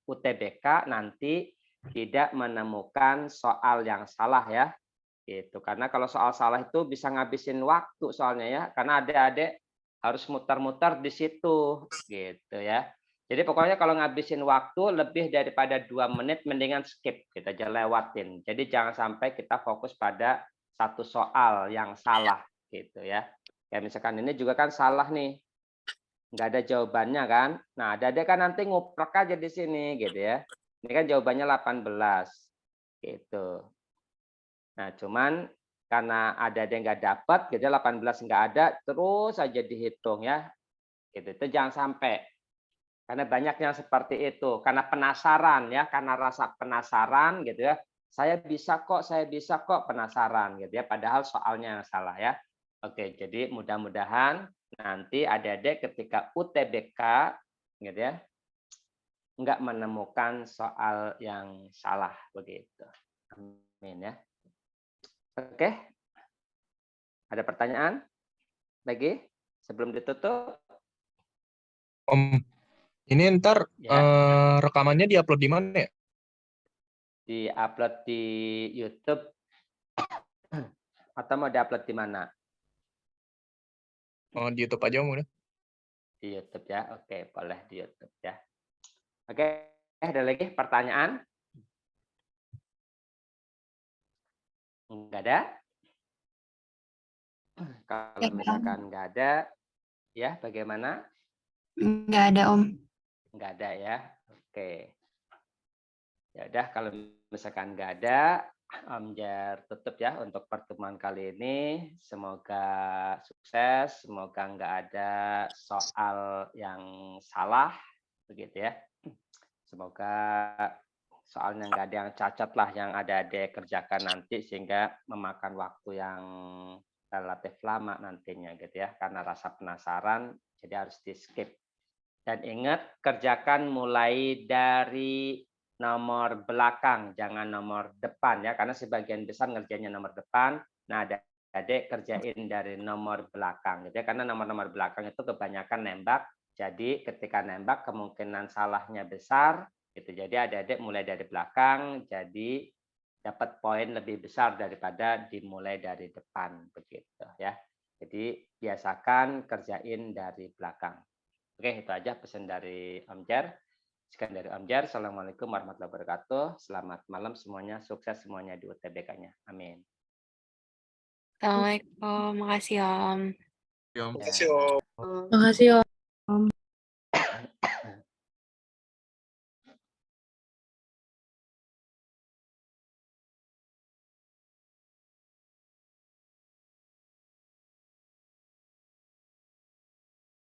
UTBK nanti tidak menemukan soal yang salah ya. Gitu. Karena kalau soal salah itu bisa ngabisin waktu soalnya ya, karena adik-adik harus muter-muter di situ gitu ya. Jadi pokoknya kalau ngabisin waktu lebih daripada 2 menit mendingan skip, kita aja lewatin. Jadi jangan sampai kita fokus pada satu soal yang salah gitu ya. Kayak misalkan ini juga kan salah nih. Nggak ada jawabannya kan. Nah, adik-adik kan nanti nguprek aja di sini gitu ya. Ini kan jawabannya 18 gitu. Nah, cuman karena ada yang nggak dapat, gitu 18 nggak ada, terus aja dihitung ya. Gitu. Itu jangan sampai. Karena banyak yang seperti itu. Karena penasaran ya, karena rasa penasaran gitu ya. Saya bisa kok penasaran gitu ya. Padahal soalnya yang salah ya. Oke, jadi mudah-mudahan nanti adik-adik ketika UTBK gitu ya, nggak menemukan soal yang salah begitu. Amin ya. Oke. Ada pertanyaan lagi sebelum ditutup? Om, ini ntar Ya. rekamannya diupload di mana ya? Di-upload di YouTube atau mau di-upload di mana? Oh, di YouTube aja Om udah. Di YouTube ya. Oke, boleh di YouTube ya. Oke, ada lagi pertanyaan? Enggak ada? Kalau misalkan enggak ada, ya bagaimana? Nggak ada, Om. Enggak ada ya. Oke. Ya udah kalau misalkan enggak ada, Om Jar tutup ya untuk pertemuan kali ini. Semoga sukses, semoga enggak ada soal yang salah begitu ya. Semoga soalnya nggak ada yang cacat lah yang ada kerjakan nanti sehingga memakan waktu yang relatif lama nantinya gitu ya karena rasa penasaran jadi harus di skip dan ingat kerjakan mulai dari nomor belakang jangan nomor depan ya karena sebagian besar ngerjainnya nomor depan. Nah adik kerjain dari nomor belakang gitu ya karena nomor-nomor belakang itu kebanyakan nembak jadi ketika nembak kemungkinan salahnya besar gitu. Jadi adik-adik mulai dari belakang, jadi dapat poin lebih besar daripada dimulai dari depan begitu ya. Jadi biasakan kerjain dari belakang. Oke, itu aja pesan dari Om Jar. Sekian dari Om Jar. Assalamualaikum warahmatullahi wabarakatuh. Selamat malam semuanya, sukses semuanya di UTBK-nya. Amin. Assalamualaikum, makasih Om. Om. Ya. Makasih Om.